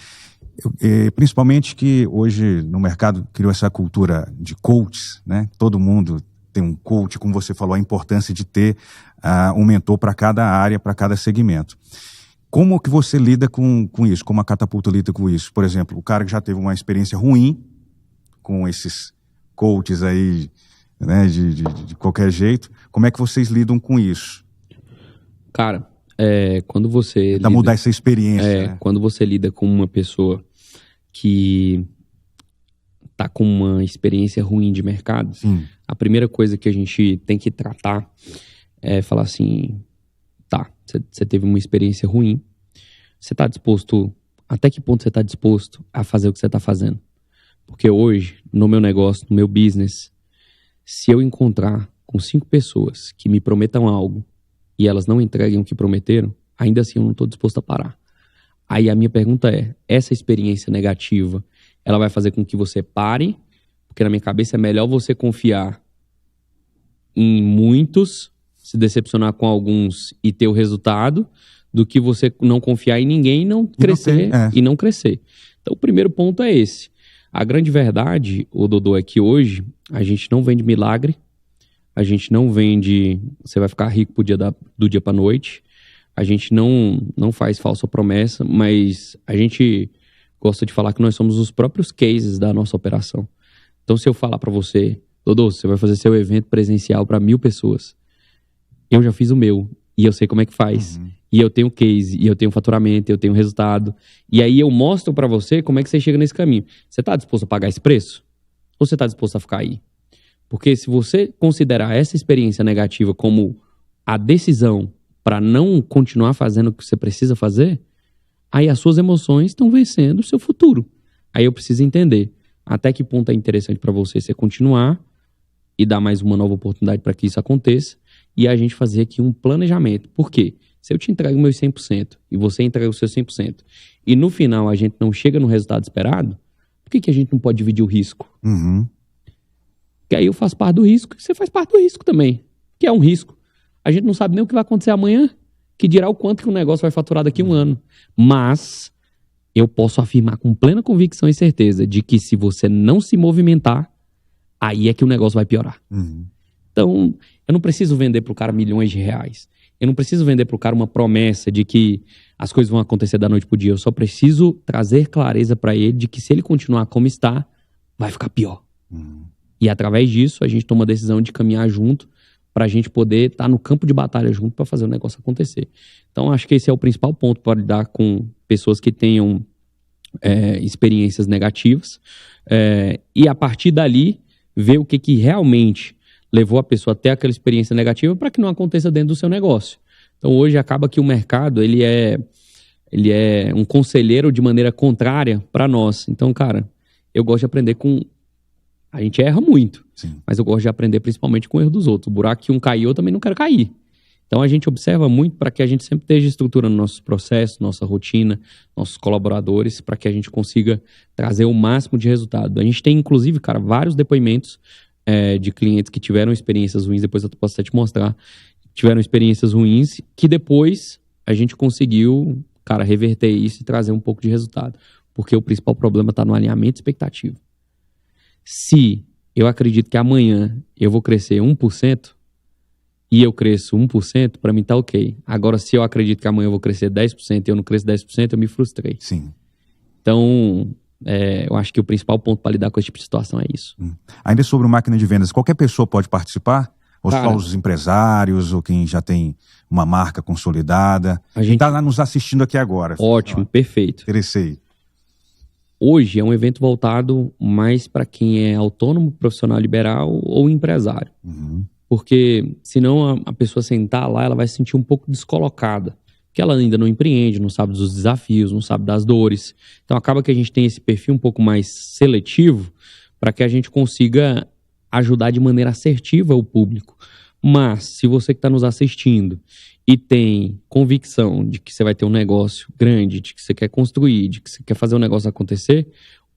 Principalmente que hoje no mercado criou essa cultura de coaches, né? Todo mundo tem um coach, como você falou, a importância de ter um mentor para cada área, para cada segmento. Como que você lida com isso? Como a Catapulta lida com isso? Por exemplo, o cara que já teve uma experiência ruim com esses coaches aí, né, de qualquer jeito, como é que vocês lidam com isso? Cara, quando você... Mudar essa experiência, né? Quando você lida com uma pessoa que tá com uma experiência ruim de mercado, Sim. A primeira coisa que a gente tem que tratar é falar assim, tá, você teve uma experiência ruim, você tá disposto, até que ponto você tá disposto a fazer o que você tá fazendo? Porque hoje, no meu negócio, no meu business, se eu encontrar com 5 pessoas que me prometam algo e elas não entreguem o que prometeram, ainda assim eu não estou disposto a parar. Aí a minha pergunta é, essa experiência negativa, ela vai fazer com que você pare? Porque na minha cabeça é melhor você confiar em muitos, se decepcionar com alguns e ter o resultado, do que você não confiar em ninguém e não crescer. E não crescer. Então o primeiro ponto é esse. A grande verdade, o Dodô, é que hoje a gente não vende milagre, a gente não vende, você vai ficar rico do dia para noite, a gente não faz falsa promessa, mas a gente gosta de falar que nós somos os próprios cases da nossa operação. Então se eu falar para você, Dodô, você vai fazer seu evento presencial para 1.000 pessoas, eu já fiz o meu e eu sei como é que faz. E eu tenho case, e eu tenho faturamento, eu tenho resultado. E aí eu mostro para você como é que você chega nesse caminho. Você está disposto a pagar esse preço? Ou você está disposto a ficar aí? Porque se você considerar essa experiência negativa como a decisão para não continuar fazendo o que você precisa fazer, aí as suas emoções estão vencendo o seu futuro. Aí eu preciso entender até que ponto é interessante para você continuar e dar mais uma nova oportunidade para que isso aconteça e a gente fazer aqui um planejamento. Por quê? Se eu te entrego o meu 100% e você entrega o seu 100% e no final a gente não chega no resultado esperado, por que a gente não pode dividir o risco? Porque aí eu faço parte do risco e você faz parte do risco também, que é um risco. A gente não sabe nem o que vai acontecer amanhã, que dirá o quanto que o negócio vai faturar daqui a um ano. Mas eu posso afirmar com plena convicção e certeza de que se você não se movimentar, aí é que o negócio vai piorar. Então, eu não preciso vender para o cara milhões de reais. Eu não preciso vender para o cara uma promessa de que as coisas vão acontecer da noite pro dia. Eu só preciso trazer clareza para ele de que se ele continuar como está, vai ficar pior. E através disso, a gente toma a decisão de caminhar junto para a gente poder estar no campo de batalha junto para fazer o negócio acontecer. Então, acho que esse é o principal ponto para lidar com pessoas que tenham experiências negativas. E a partir dali, ver o que realmente levou a pessoa a ter aquela experiência negativa para que não aconteça dentro do seu negócio. Então hoje acaba que o mercado ele é um conselheiro de maneira contrária para nós. Então, cara, eu gosto de aprender com... A gente erra muito, mas eu gosto de aprender principalmente com o erro dos outros. O buraco que um caiu, eu também não quero cair. Então a gente observa muito para que a gente sempre esteja estruturando nossos processos, nossa rotina, nossos colaboradores, para que a gente consiga trazer o máximo de resultado. A gente tem, inclusive, cara, vários depoimentos de clientes que tiveram experiências ruins, depois eu posso até te mostrar, tiveram experiências ruins, que depois a gente conseguiu, cara, reverter isso e trazer um pouco de resultado. Porque o principal problema está no alinhamento expectativo. Se eu acredito que amanhã eu vou crescer 1% e eu cresço 1%, para mim tá ok. Agora, se eu acredito que amanhã eu vou crescer 10% e eu não cresço 10%, eu me frustrei. Então... eu acho que o principal ponto para lidar com esse tipo de situação é isso. Ainda sobre máquina de vendas, qualquer pessoa pode participar? Ou só os empresários, ou quem já tem uma marca consolidada? A gente está nos assistindo aqui agora. Ótimo, perfeito. Interessei. Hoje é um evento voltado mais para quem é autônomo, profissional liberal ou empresário. Porque senão a pessoa sentar lá, ela vai se sentir um pouco descolocada. Que ela ainda não empreende, não sabe dos desafios, não sabe das dores. Então acaba que a gente tem esse perfil um pouco mais seletivo para que a gente consiga ajudar de maneira assertiva o público. Mas se você que está nos assistindo e tem convicção de que você vai ter um negócio grande, de que você quer construir, de que você quer fazer um negócio acontecer,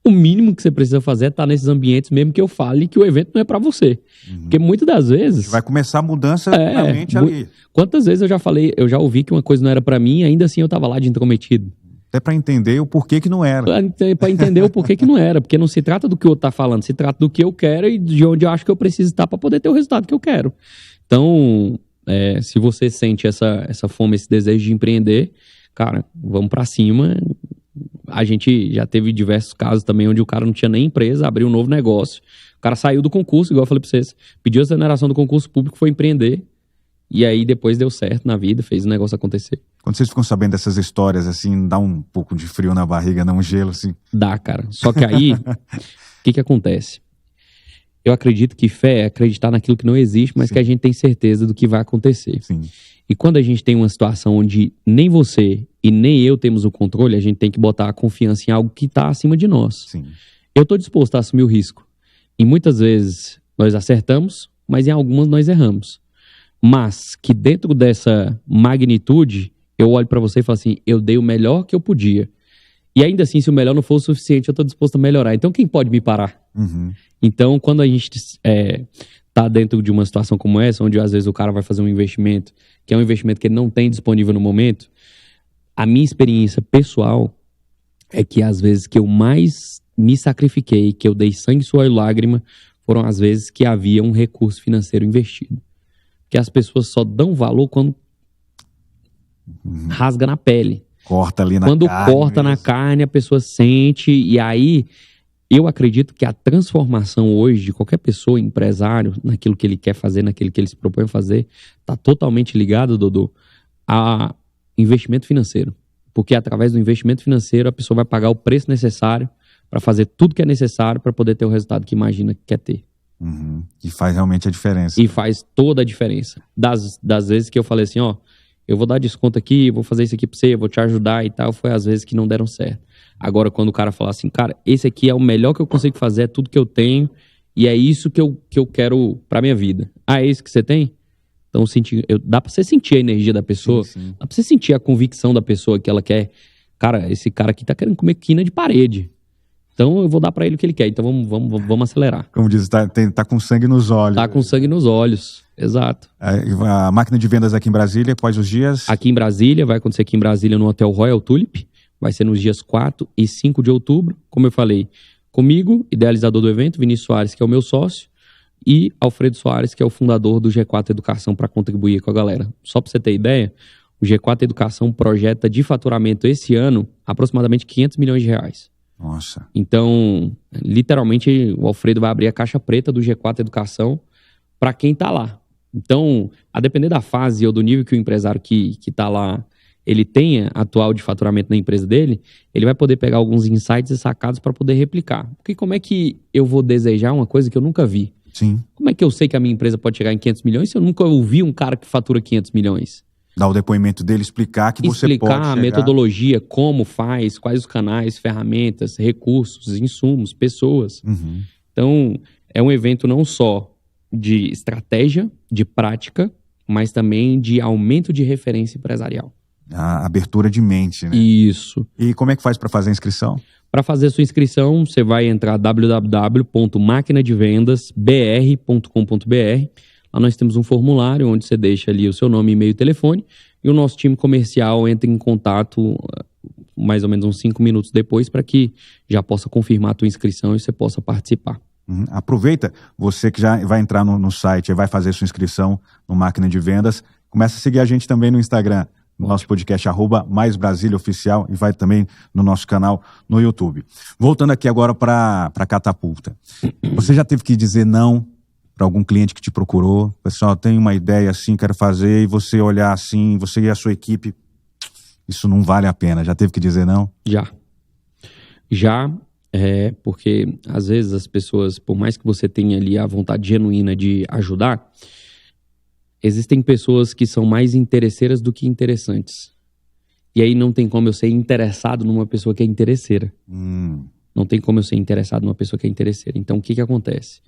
o mínimo que você precisa fazer é estar nesses ambientes, mesmo que eu fale que o evento não é para você. Porque muitas das vezes... Vai começar a mudança na mente ali. Quantas vezes eu já ouvi que uma coisa não era para mim e ainda assim eu estava lá de intrometido. Até para entender o porquê que não era. Para entender o porquê que não era. Porque não se trata do que o outro está falando, se trata do que eu quero e de onde eu acho que eu preciso estar para poder ter o resultado que eu quero. Então, se você sente essa fome, esse desejo de empreender, cara, vamos para cima. A gente já teve diversos casos também onde o cara não tinha nem empresa, abriu um novo negócio. O cara saiu do concurso, igual eu falei para vocês, pediu a exoneração do concurso público, foi empreender. E aí depois deu certo na vida, fez o negócio acontecer. Quando vocês ficam sabendo dessas histórias, assim, dá um pouco de frio na barriga, dá um gelo, assim? Dá, cara. Só que aí, o que acontece? Eu acredito que fé é acreditar naquilo que não existe, mas que a gente tem certeza do que vai acontecer. E quando a gente tem uma situação onde nem você e nem eu temos o controle, a gente tem que botar a confiança em algo que está acima de nós. Eu estou disposto a assumir o risco. E muitas vezes nós acertamos, mas em algumas nós erramos. Mas que dentro dessa magnitude eu olho para você e falo assim, eu dei o melhor que eu podia. E ainda assim, se o melhor não for o suficiente, eu estou disposto a melhorar. Então, quem pode me parar? Uhum. Então, quando a gente tá dentro de uma situação como essa, onde às vezes o cara vai fazer um investimento, que é um investimento que ele não tem disponível no momento, a minha experiência pessoal é que às vezes que eu mais me sacrifiquei, que eu dei sangue, suor e lágrima, foram as vezes que havia um recurso financeiro investido. Porque as pessoas só dão valor quando rasga na pele. Corta ali na quando carne. Quando corta mesmo. na carne, a pessoa sente, e aí eu acredito que a transformação hoje de qualquer pessoa, empresário, naquilo que ele quer fazer, naquilo que ele se propõe a fazer, está totalmente ligado, Dodô, a investimento financeiro. Porque através do investimento financeiro, a pessoa vai pagar o preço necessário para fazer tudo que é necessário para poder ter o resultado que imagina que quer ter. Uhum. E faz realmente a diferença. E faz toda a diferença. Das vezes que eu falei assim, ó, eu vou dar desconto aqui, vou fazer isso aqui para você, vou te ajudar e tal, foi às vezes que não deram certo. Agora, quando o cara fala assim, cara, esse aqui é o melhor que eu consigo fazer, é tudo que eu tenho, e é isso que eu quero pra minha vida. Ah, é isso que você tem? Então, dá pra você sentir a energia da pessoa, sim. dá pra você sentir a convicção da pessoa que ela quer. Cara, esse cara aqui tá querendo comer quina de parede. Então, eu vou dar pra ele o que ele quer. Então, vamos acelerar. Como diz, tá com sangue nos olhos. Tá com sangue nos olhos, exato. A máquina de vendas aqui em Brasília, quais os dias? Aqui em Brasília, vai acontecer aqui em Brasília no Hotel Royal Tulip. Vai ser nos dias 4 e 5 de outubro, como eu falei, comigo, idealizador do evento, Vinícius Soares, que é o meu sócio, e Alfredo Soares, que é o fundador do G4 Educação, para contribuir com a galera. Só para você ter ideia, o G4 Educação projeta de faturamento esse ano aproximadamente 500 milhões de reais. Nossa. Então, literalmente, o Alfredo vai abrir a caixa preta do G4 Educação para quem está lá. Então, a depender da fase ou do nível que o empresário que está lá ele tenha atual de faturamento na empresa dele, ele vai poder pegar alguns insights e sacados para poder replicar. Porque como é que eu vou desejar uma coisa que eu nunca vi? Sim. Como é que eu sei que a minha empresa pode chegar em 500 milhões se eu nunca ouvi um cara que fatura 500 milhões? Dar o depoimento dele, explicar que você pode Explicar a metodologia, como faz, quais os canais, ferramentas, recursos, insumos, pessoas. Uhum. Então, é um evento não só de estratégia, de prática, mas também de aumento de referência empresarial. A abertura de mente, né? Isso. E como é que faz para fazer a inscrição? Para fazer a sua inscrição, você vai entrar www.maquinadevendasbr.com.br. Lá nós temos um formulário onde você deixa ali o seu nome, e-mail e telefone, e o nosso time comercial entra em contato mais ou menos uns 5 minutos depois para que já possa confirmar a tua inscrição e você possa participar. Aproveita, você que já vai entrar no site e vai fazer sua inscrição no Máquina de Vendas, começa a seguir a gente também no Instagram, no nosso podcast, @MaisBrasíliaOficial, e vai também no nosso canal no YouTube. Voltando aqui agora para Catapulta. Você já teve que dizer não para algum cliente que te procurou? Pessoal, tem uma ideia assim, quero fazer, e você olhar assim, você e a sua equipe, isso não vale a pena. Já teve que dizer não? Já, porque às vezes as pessoas, por mais que você tenha ali a vontade genuína de ajudar, existem pessoas que são mais interesseiras do que interessantes. E aí não tem como eu ser interessado numa pessoa que é interesseira. Não tem como eu ser interessado numa pessoa que é interesseira. Então, o que acontece?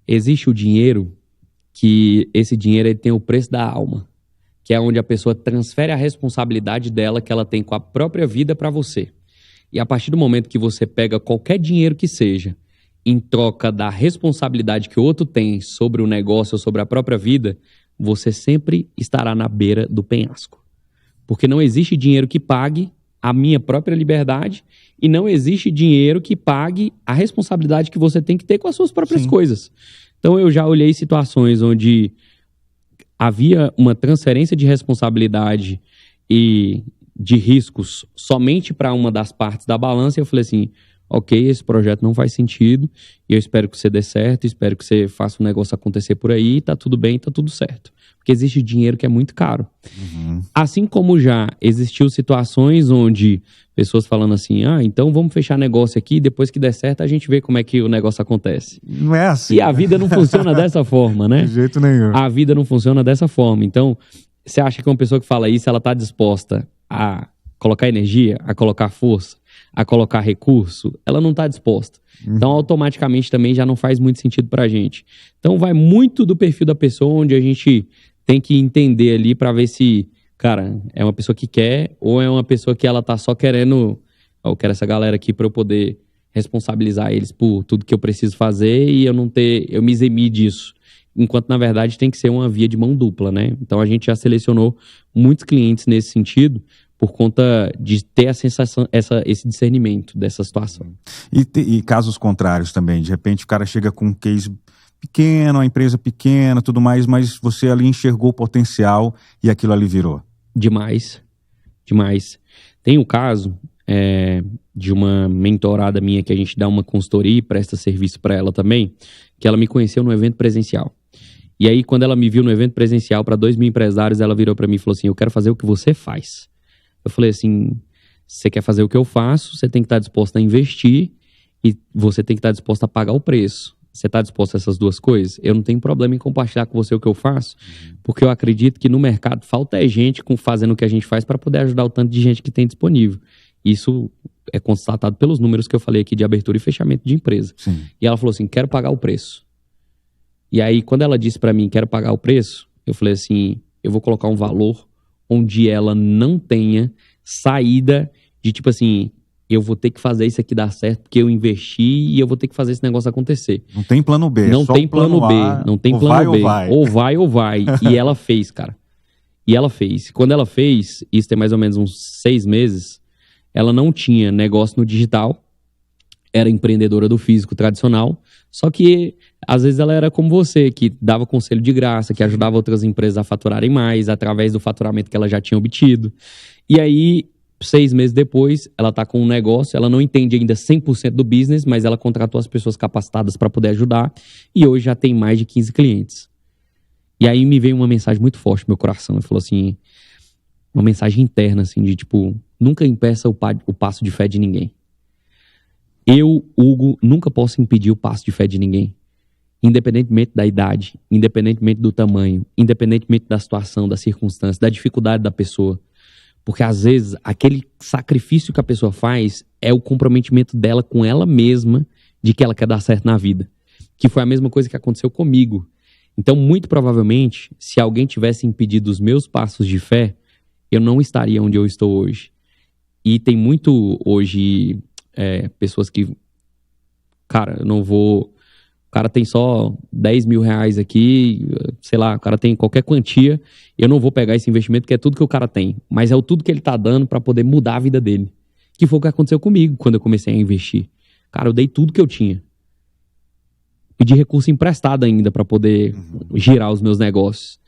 Existe o dinheiro, que esse dinheiro ele tem o preço da alma, que é onde a pessoa transfere a responsabilidade dela que ela tem com a própria vida para você. E a partir do momento que você pega qualquer dinheiro que seja, em troca da responsabilidade que o outro tem sobre o negócio ou sobre a própria vida, você sempre estará na beira do penhasco. Porque não existe dinheiro que pague a minha própria liberdade e não existe dinheiro que pague a responsabilidade que você tem que ter com as suas próprias coisas. Então eu já olhei situações onde havia uma transferência de responsabilidade e de riscos somente para uma das partes da balança, e eu falei assim, ok, esse projeto não faz sentido, e eu espero que você dê certo, espero que você faça o negócio acontecer por aí, tá tudo bem, tá tudo certo. Porque existe dinheiro que é muito caro. Assim como já existiu situações onde pessoas falando assim, então vamos fechar negócio aqui, depois que der certo a gente vê como é que o negócio acontece. Não é assim. E a vida não funciona dessa forma, né? De jeito nenhum. A vida não funciona dessa forma. Então, você acha que uma pessoa que fala isso, ela tá disposta a colocar energia, a colocar força, a colocar recurso, ela não está disposta. Então, automaticamente também já não faz muito sentido pra gente. Então, vai muito do perfil da pessoa, onde a gente tem que entender ali para ver se, cara, é uma pessoa que quer ou é uma pessoa que ela tá só querendo, eu quero essa galera aqui para eu poder responsabilizar eles por tudo que eu preciso fazer e eu me eximir disso. Enquanto, na verdade, tem que ser uma via de mão dupla, né? Então, a gente já selecionou muitos clientes nesse sentido por conta de ter a sensação, esse discernimento dessa situação. E casos contrários também. De repente, o cara chega com um case pequeno, uma empresa pequena, tudo mais, mas você ali enxergou o potencial e aquilo ali virou. Demais. Tem um caso de uma mentorada minha que a gente dá uma consultoria e presta serviço para ela também, que ela me conheceu no evento presencial. E aí, quando ela me viu no evento presencial para 2.000 empresários, ela virou para mim e falou assim, eu quero fazer o que você faz. Eu falei assim, você quer fazer o que eu faço, você tem que estar disposto a investir e você tem que estar disposto a pagar o preço. Você está disposto a essas duas coisas? Eu não tenho problema em compartilhar com você o que eu faço, porque eu acredito que no mercado falta gente fazendo o que a gente faz para poder ajudar o tanto de gente que tem disponível. Isso é constatado pelos números que eu falei aqui de abertura e fechamento de empresa. Sim. E ela falou assim, quero pagar o preço. E aí, quando ela disse para mim, quero pagar o preço, eu falei assim, eu vou colocar um valor onde ela não tenha saída de tipo assim, eu vou ter que fazer isso aqui dar certo porque eu investi e eu vou ter que fazer esse negócio acontecer. Não tem plano B, não só tem plano B, A, não tem ou plano vai, B. Ou vai ou vai. E ela fez, cara. E ela fez. Quando ela fez, isso tem mais ou menos uns 6 meses, ela não tinha negócio no digital, era empreendedora do físico tradicional, só que às vezes ela era como você, que dava conselho de graça, que ajudava outras empresas a faturarem mais, através do faturamento que ela já tinha obtido. E aí, 6 meses depois, ela está com um negócio, ela não entende ainda 100% do business, mas ela contratou as pessoas capacitadas para poder ajudar, e hoje já tem mais de 15 clientes. E aí me veio uma mensagem muito forte no meu coração, ele falou assim, uma mensagem interna, assim, de tipo, nunca impeça o passo de fé de ninguém. Eu, Hugo, nunca posso impedir o passo de fé de ninguém. Independentemente da idade, independentemente do tamanho, independentemente da situação, da circunstância, da dificuldade da pessoa. Porque às vezes aquele sacrifício que a pessoa faz é o comprometimento dela com ela mesma de que ela quer dar certo na vida. Que foi a mesma coisa que aconteceu comigo. Então, muito provavelmente, se alguém tivesse impedido os meus passos de fé, eu não estaria onde eu estou hoje. E tem muito hoje pessoas que, cara, eu não vou... O cara tem só 10 mil reais aqui, sei lá, o cara tem qualquer quantia, eu não vou pegar esse investimento, que é tudo que o cara tem, mas é o tudo que ele tá dando para poder mudar a vida dele. Que foi o que aconteceu comigo quando eu comecei a investir. Cara, eu dei tudo que eu tinha. Pedi recurso emprestado ainda para poder girar os meus negócios.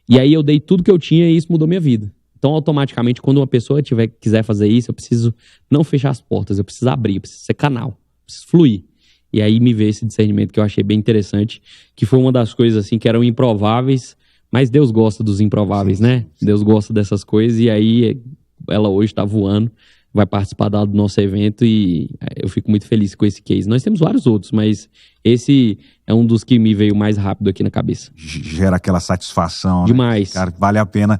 E aí eu dei tudo que eu tinha e isso mudou minha vida. Então, automaticamente, quando uma pessoa quiser fazer isso, eu preciso não fechar as portas, eu preciso abrir, eu preciso ser canal, eu preciso fluir. E aí me veio esse discernimento que eu achei bem interessante, que foi uma das coisas assim que eram improváveis, mas Deus gosta dos improváveis, né? Deus gosta dessas coisas e aí ela hoje está voando, vai participar do nosso evento e eu fico muito feliz com esse case. Nós temos vários outros, mas esse é um dos que me veio mais rápido aqui na cabeça. Gera aquela satisfação, demais, né? Cara, vale a pena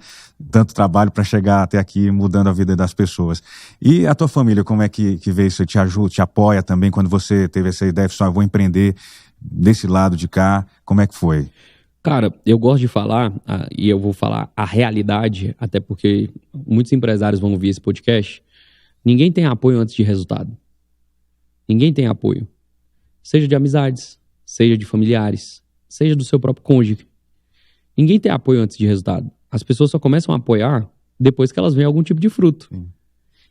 tanto trabalho para chegar até aqui mudando a vida das pessoas. E a tua família, como é que vê isso? Te ajuda, te apoia também quando você teve essa ideia, só vou empreender desse lado de cá, como é que foi? Cara, eu gosto de falar, e eu vou falar a realidade, até porque muitos empresários vão ouvir esse podcast. Ninguém tem apoio antes de resultado. Ninguém tem apoio. Seja de amizades, seja de familiares, seja do seu próprio cônjuge. Ninguém tem apoio antes de resultado. As pessoas só começam a apoiar depois que elas veem algum tipo de fruto. Sim.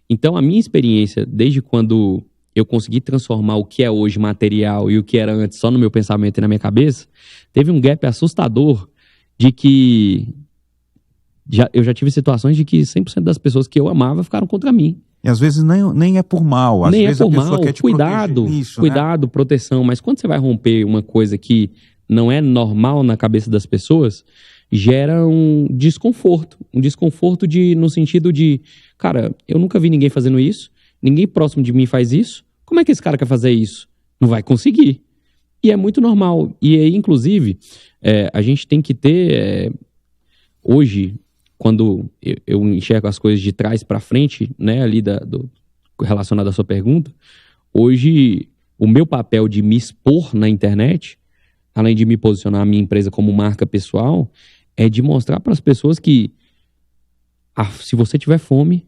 Então, a minha experiência, desde quando eu consegui transformar o que é hoje material e o que era antes só no meu pensamento e na minha cabeça, teve um gap assustador de que eu já tive situações de que 100% das pessoas que eu amava ficaram contra mim. E às vezes nem é por mal. Às nem vezes é por a pessoa mal, quer te cuidado, nisso, cuidado, né? Proteção. Mas quando você vai romper uma coisa que não é normal na cabeça das pessoas, gera um desconforto. Um desconforto no sentido de, cara, eu nunca vi ninguém fazendo isso, ninguém próximo de mim faz isso, como é que esse cara quer fazer isso? Não vai conseguir. E é muito normal. E aí, inclusive, a gente tem que ter, hoje, quando eu enxergo as coisas de trás para frente, né, ali relacionado à sua pergunta, hoje o meu papel de me expor na internet, além de me posicionar a minha empresa como marca pessoal, é de mostrar para as pessoas que se você tiver fome,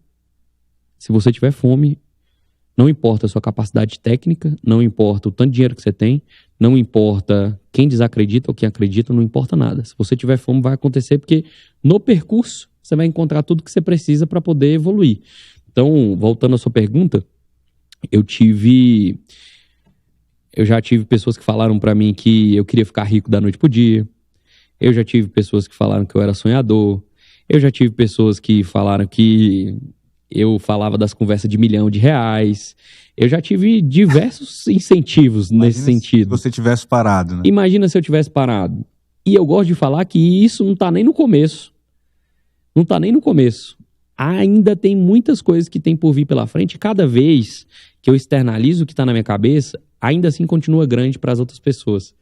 não importa a sua capacidade técnica, não importa o tanto de dinheiro que você tem, não importa quem desacredita ou quem acredita, não importa nada. Se você tiver fome, vai acontecer, porque no percurso você vai encontrar tudo que você precisa para poder evoluir. Então, voltando à sua pergunta, eu já tive pessoas que falaram para mim que eu queria ficar rico da noite pro dia. Eu já tive pessoas que falaram que eu era sonhador. Eu já tive pessoas que falaram que eu falava das conversas de R$ 1 milhão. Eu já tive diversos incentivos nesse sentido. Se você tivesse parado, né? Imagina se eu tivesse parado. E eu gosto de falar que isso não tá nem no começo. Não tá nem no começo. Ainda tem muitas coisas que tem por vir pela frente. Cada vez que eu externalizo o que tá na minha cabeça, ainda assim continua grande para as outras pessoas.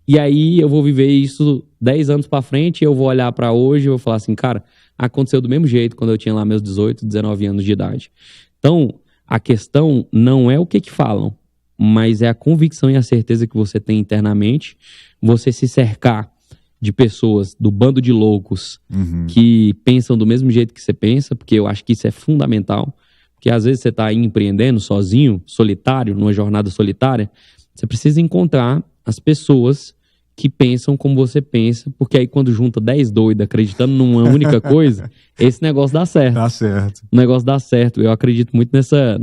E aí eu vou viver isso 10 anos para frente, eu vou olhar para hoje e vou falar assim, cara, aconteceu do mesmo jeito quando eu tinha lá meus 18, 19 anos de idade. Então, a questão não é o que falam, mas é a convicção e a certeza que você tem internamente, você se cercar de pessoas, do bando de loucos que pensam do mesmo jeito que você pensa, porque eu acho que isso é fundamental, porque às vezes você está aí empreendendo sozinho, solitário, numa jornada solitária, você precisa encontrar as pessoas que pensam como você pensa, porque aí quando junta 10 doidos acreditando numa única coisa, esse negócio dá certo. Dá certo. O negócio dá certo. Eu acredito muito nessa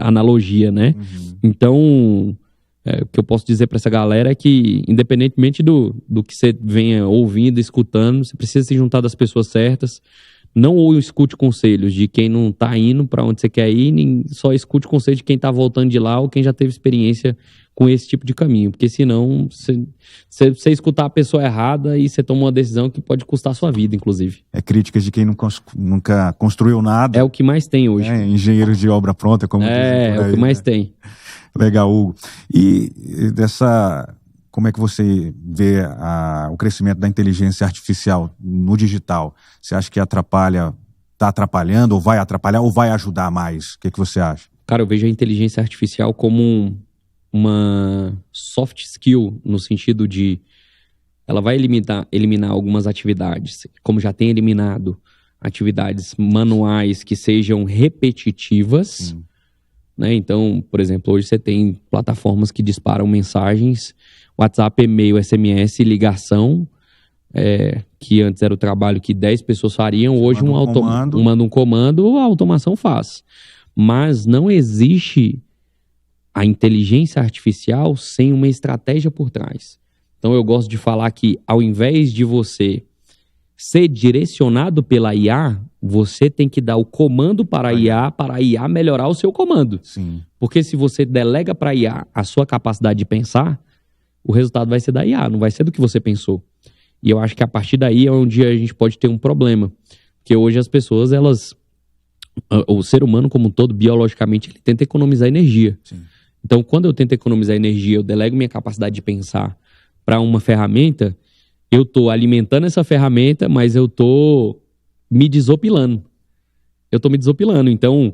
analogia, né? Então, o que eu posso dizer para essa galera é que, independentemente do que você venha ouvindo, escutando, você precisa se juntar das pessoas certas. Não escute conselhos de quem não tá indo para onde você quer ir, nem só escute conselhos de quem tá voltando de lá ou quem já teve experiência com esse tipo de caminho. Porque senão, você escutar a pessoa errada e você toma uma decisão que pode custar a sua vida, inclusive. É críticas de quem nunca construiu nada. É o que mais tem hoje. Engenheiros de obra pronta, como dizem por aí, é o que mais tem. Legal, Hugo. E como é que você vê o crescimento da inteligência artificial no digital? Você acha que está atrapalhando, ou vai atrapalhar, ou vai ajudar mais? O que você acha? Cara, eu vejo a inteligência artificial como uma soft skill, no sentido de ela vai eliminar algumas atividades, como já tem eliminado atividades manuais que sejam repetitivas. Né? Então, por exemplo, hoje você tem plataformas que disparam mensagens, WhatsApp, e-mail, SMS, ligação, que antes era o trabalho que 10 pessoas fariam, hoje manda um comando, a automação faz. Mas não existe a inteligência artificial sem uma estratégia por trás. Então eu gosto de falar que ao invés de você ser direcionado pela IA, você tem que dar o comando para a IA melhorar o seu comando. Sim. Porque se você delega para a IA a sua capacidade de pensar, o resultado vai ser da IA, não vai ser do que você pensou. E eu acho que a partir daí é onde a gente pode ter um problema. Porque hoje as pessoas, o ser humano como um todo, biologicamente, ele tenta economizar energia. Sim. Então, quando eu tento economizar energia, eu delego minha capacidade de pensar para uma ferramenta, eu estou alimentando essa ferramenta, mas eu estou me desopilando. Então,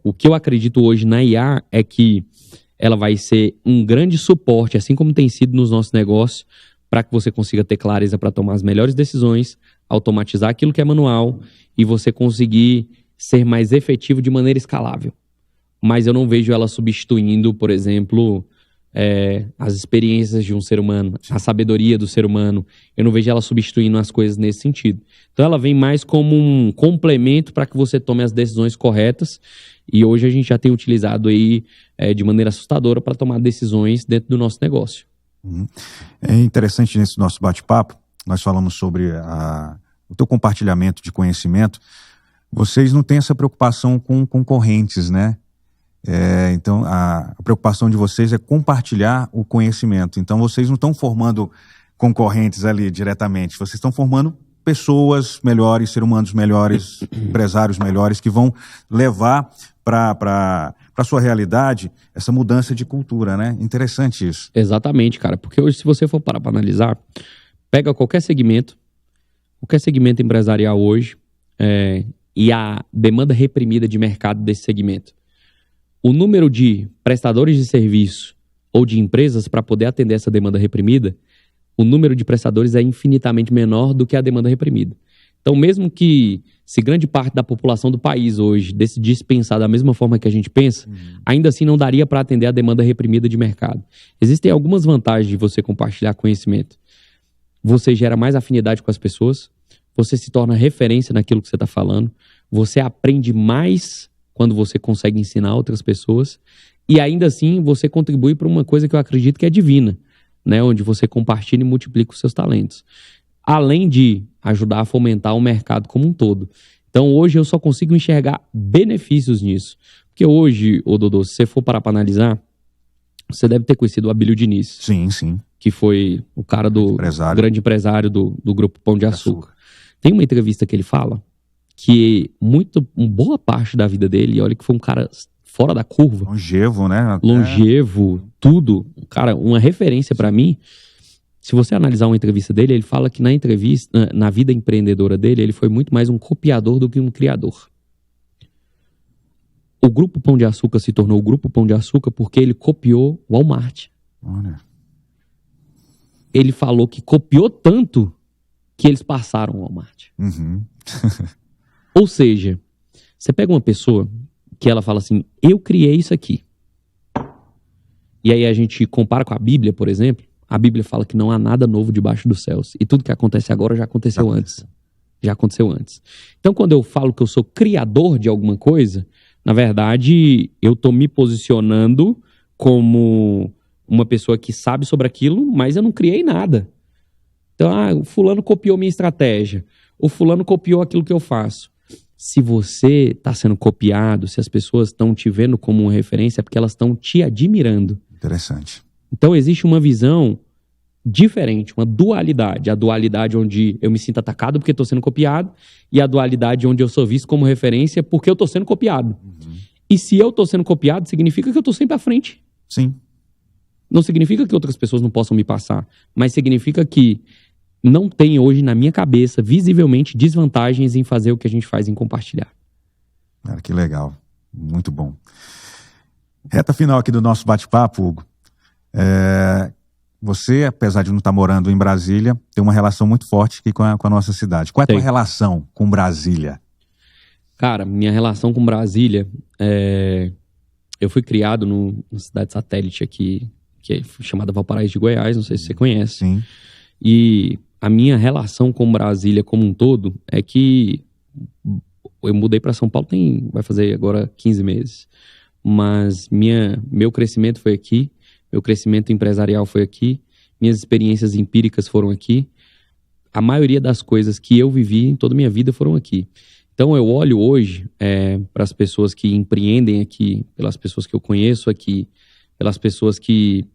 o que eu acredito hoje na IA é que ela vai ser um grande suporte, assim como tem sido nos nossos negócios, para que você consiga ter clareza para tomar as melhores decisões, automatizar aquilo que é manual e você conseguir ser mais efetivo de maneira escalável. Mas eu não vejo ela substituindo, por exemplo, as experiências de um ser humano, a sabedoria do ser humano. Eu não vejo ela substituindo as coisas nesse sentido. Então ela vem mais como um complemento para que você tome as decisões corretas. E hoje a gente já tem utilizado aí de maneira assustadora para tomar decisões dentro do nosso negócio. É interessante nesse nosso bate-papo, nós falamos sobre o teu compartilhamento de conhecimento. Vocês não têm essa preocupação com concorrentes, né? Então, a preocupação de vocês é compartilhar o conhecimento. Então, vocês não estão formando concorrentes ali diretamente, vocês estão formando pessoas melhores, seres humanos melhores, empresários melhores, que vão levar para a sua realidade essa mudança de cultura, né? Interessante isso. Exatamente, cara, porque hoje, se você for parar para analisar, pega qualquer segmento empresarial hoje e a demanda reprimida de mercado desse segmento. O número de prestadores de serviço ou de empresas para poder atender essa demanda reprimida o número de prestadores é infinitamente menor do que a demanda reprimida. Então, mesmo que se grande parte da população do país hoje decidisse pensar da mesma forma que a gente pensa, ainda assim não daria para atender a demanda reprimida de mercado. Existem algumas vantagens de você compartilhar conhecimento. Você gera mais afinidade com as pessoas, você se torna referência naquilo que você está falando, você aprende mais quando você consegue ensinar outras pessoas, e ainda assim você contribui para uma coisa que eu acredito que é divina, né? Onde você compartilha e multiplica os seus talentos. Além de ajudar a fomentar o mercado como um todo. Então hoje eu só consigo enxergar benefícios nisso. Porque hoje, Dodô, se você for parar para analisar, você deve ter conhecido o Abílio Diniz. Sim, sim. Que foi o cara do grande empresário do Grupo Pão de Açúcar. Tem uma entrevista que ele fala que boa parte da vida dele, olha que foi um cara fora da curva. Longevo, né? Longevo, tudo. Cara, uma referência para mim. Se você analisar uma entrevista dele, ele fala que na vida empreendedora dele, ele foi muito mais um copiador do que um criador. O Grupo Pão de Açúcar se tornou o Grupo Pão de Açúcar porque ele copiou o Walmart. Olha. Ele falou que copiou tanto que eles passaram o Walmart. Uhum. Ou seja, você pega uma pessoa que ela fala assim, eu criei isso aqui. E aí a gente compara com a Bíblia, por exemplo. A Bíblia fala que não há nada novo debaixo dos céus. E tudo que acontece agora já aconteceu antes. Já aconteceu antes. Então, quando eu falo que eu sou criador de alguma coisa, na verdade, eu estou me posicionando como uma pessoa que sabe sobre aquilo, mas eu não criei nada. Então, o fulano copiou minha estratégia. O fulano copiou aquilo que eu faço. Se você está sendo copiado, se as pessoas estão te vendo como uma referência, é porque elas estão te admirando. Interessante. Então existe uma visão diferente, uma dualidade. A dualidade onde eu me sinto atacado porque estou sendo copiado e a dualidade onde eu sou visto como referência porque eu estou sendo copiado. E se eu estou sendo copiado, significa que eu estou sempre à frente. Sim. Não significa que outras pessoas não possam me passar, mas significa que não tem hoje na minha cabeça, visivelmente, desvantagens em fazer o que a gente faz em compartilhar. Cara, que legal. Muito bom. Reta final aqui do nosso bate-papo, Hugo. Você, apesar de não estar morando em Brasília, tem uma relação muito forte aqui com a nossa cidade. Qual é a tua relação com Brasília? Cara, minha relação com Brasília, eu fui criado numa cidade satélite aqui, que é chamada Valparaíso de Goiás, não sei se você conhece. Sim. E a minha relação com Brasília como um todo é que eu mudei para São Paulo vai fazer agora 15 meses. Mas meu crescimento foi aqui. Meu crescimento empresarial foi aqui, minhas experiências empíricas foram aqui, a maioria das coisas que eu vivi em toda a minha vida foram aqui. Então eu olho hoje para as pessoas que empreendem aqui, pelas pessoas que eu conheço aqui, pelas pessoas que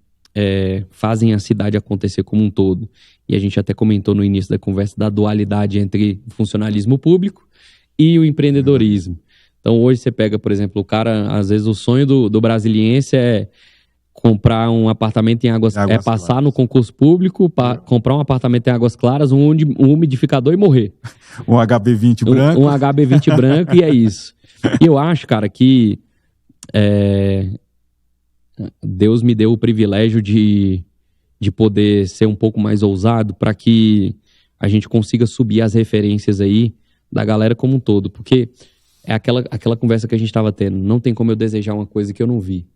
fazem a cidade acontecer como um todo. E a gente até comentou no início da conversa da dualidade entre o funcionalismo público e o empreendedorismo. Então hoje você pega, por exemplo, o cara, às vezes o sonho do brasiliense é comprar um apartamento em Águas Claras. Passar no concurso público, comprar um apartamento em Águas Claras, um umidificador e morrer. Um HB20 branco. Um HB20 branco e é isso. E eu acho, cara, que Deus me deu o privilégio de poder ser um pouco mais ousado para que a gente consiga subir as referências aí da galera como um todo. Porque é aquela conversa que a gente estava tendo. Não tem como eu desejar uma coisa que eu não vi.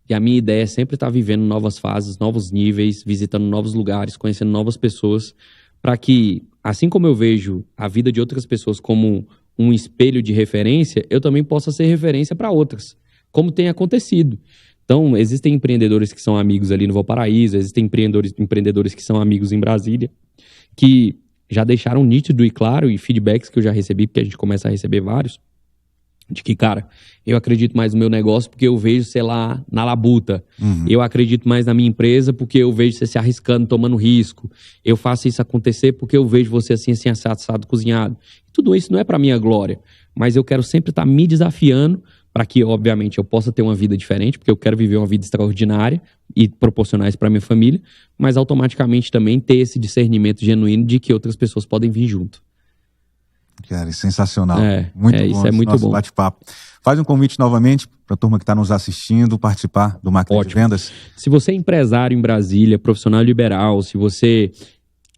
E a minha ideia é sempre estar vivendo novas fases, novos níveis, visitando novos lugares, conhecendo novas pessoas, para que, assim como eu vejo a vida de outras pessoas como um espelho de referência, eu também possa ser referência para outras, como tem acontecido. Então, existem empreendedores que são amigos ali no Valparaíso, existem empreendedores que são amigos em Brasília, que já deixaram nítido e claro, e feedbacks que eu já recebi, porque a gente começa a receber vários, de que, cara, eu acredito mais no meu negócio porque eu vejo, sei lá, na labuta. Eu acredito mais na minha empresa porque eu vejo você se arriscando, tomando risco. Eu faço isso acontecer porque eu vejo você assim assado, cozinhado. Tudo isso não é pra minha glória, mas eu quero sempre estar me desafiando para que, obviamente, eu possa ter uma vida diferente, porque eu quero viver uma vida extraordinária e proporcionar isso pra minha família, mas automaticamente também ter esse discernimento genuíno de que outras pessoas podem vir junto. Cara, é sensacional. Muito bom. Isso é muito bom. Bate-papo. Faz um convite novamente para a turma que está nos assistindo participar do Máquina de Vendas. Se você é empresário em Brasília, profissional liberal, se você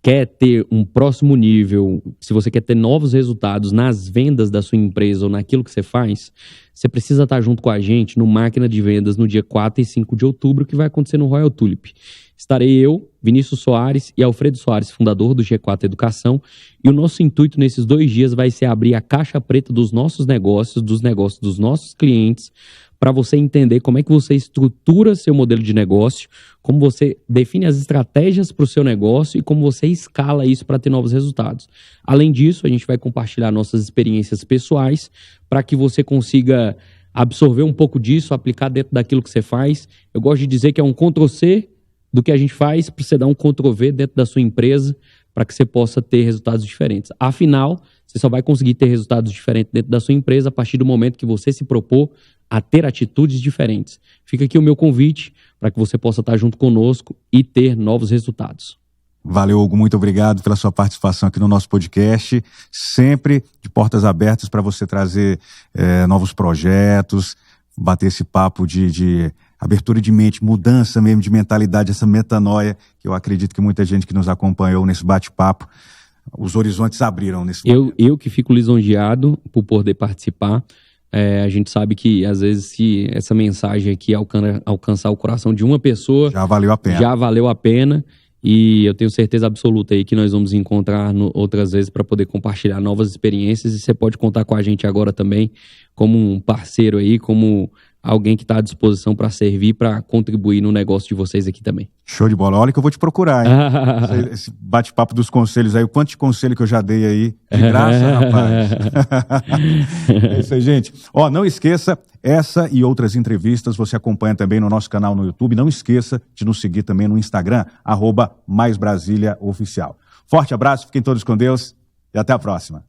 quer ter um próximo nível, se você quer ter novos resultados nas vendas da sua empresa ou naquilo que você faz, você precisa estar junto com a gente no Máquina de Vendas no dia 4 e 5 de outubro, que vai acontecer no Royal Tulip. Estarei eu, Vinícius Soares e Alfredo Soares, fundador do G4 Educação, e o nosso intuito nesses 2 dias vai ser abrir a caixa preta dos nossos negócios, dos negócios dos nossos clientes, para você entender como é que você estrutura seu modelo de negócio, como você define as estratégias para o seu negócio e como você escala isso para ter novos resultados. Além disso, a gente vai compartilhar nossas experiências pessoais para que você consiga absorver um pouco disso, aplicar dentro daquilo que você faz. Eu gosto de dizer que é um Ctrl+C do que a gente faz para você dar um Ctrl+V dentro da sua empresa para que você possa ter resultados diferentes. Afinal, você só vai conseguir ter resultados diferentes dentro da sua empresa a partir do momento que você se propor a ter atitudes diferentes. Fica aqui o meu convite para que você possa estar junto conosco e ter novos resultados. Valeu, Hugo, muito obrigado pela sua participação aqui no nosso podcast, sempre de portas abertas para você trazer novos projetos, bater esse papo de abertura de mente, mudança mesmo de mentalidade, essa metanoia, que eu acredito que muita gente que nos acompanhou nesse bate-papo, os horizontes abriram nesse momento. Eu que fico lisonjeado por poder participar. A gente sabe que, às vezes, se essa mensagem aqui alcançar o coração de uma pessoa... Já valeu a pena. Já valeu a pena. E eu tenho certeza absoluta aí que nós vamos encontrar outras vezes para poder compartilhar novas experiências. E você pode contar com a gente agora também como um parceiro aí, como alguém que está à disposição para servir, para contribuir no negócio de vocês aqui também. Show de bola. Olha que eu vou te procurar, hein? Esse bate-papo dos conselhos aí, o quanto de conselho que eu já dei aí, de graça, rapaz. É isso aí, gente. Não esqueça, essa e outras entrevistas você acompanha também no nosso canal no YouTube. Não esqueça de nos seguir também no Instagram, @MaisBrasíliaOficial. Forte abraço, fiquem todos com Deus e até a próxima.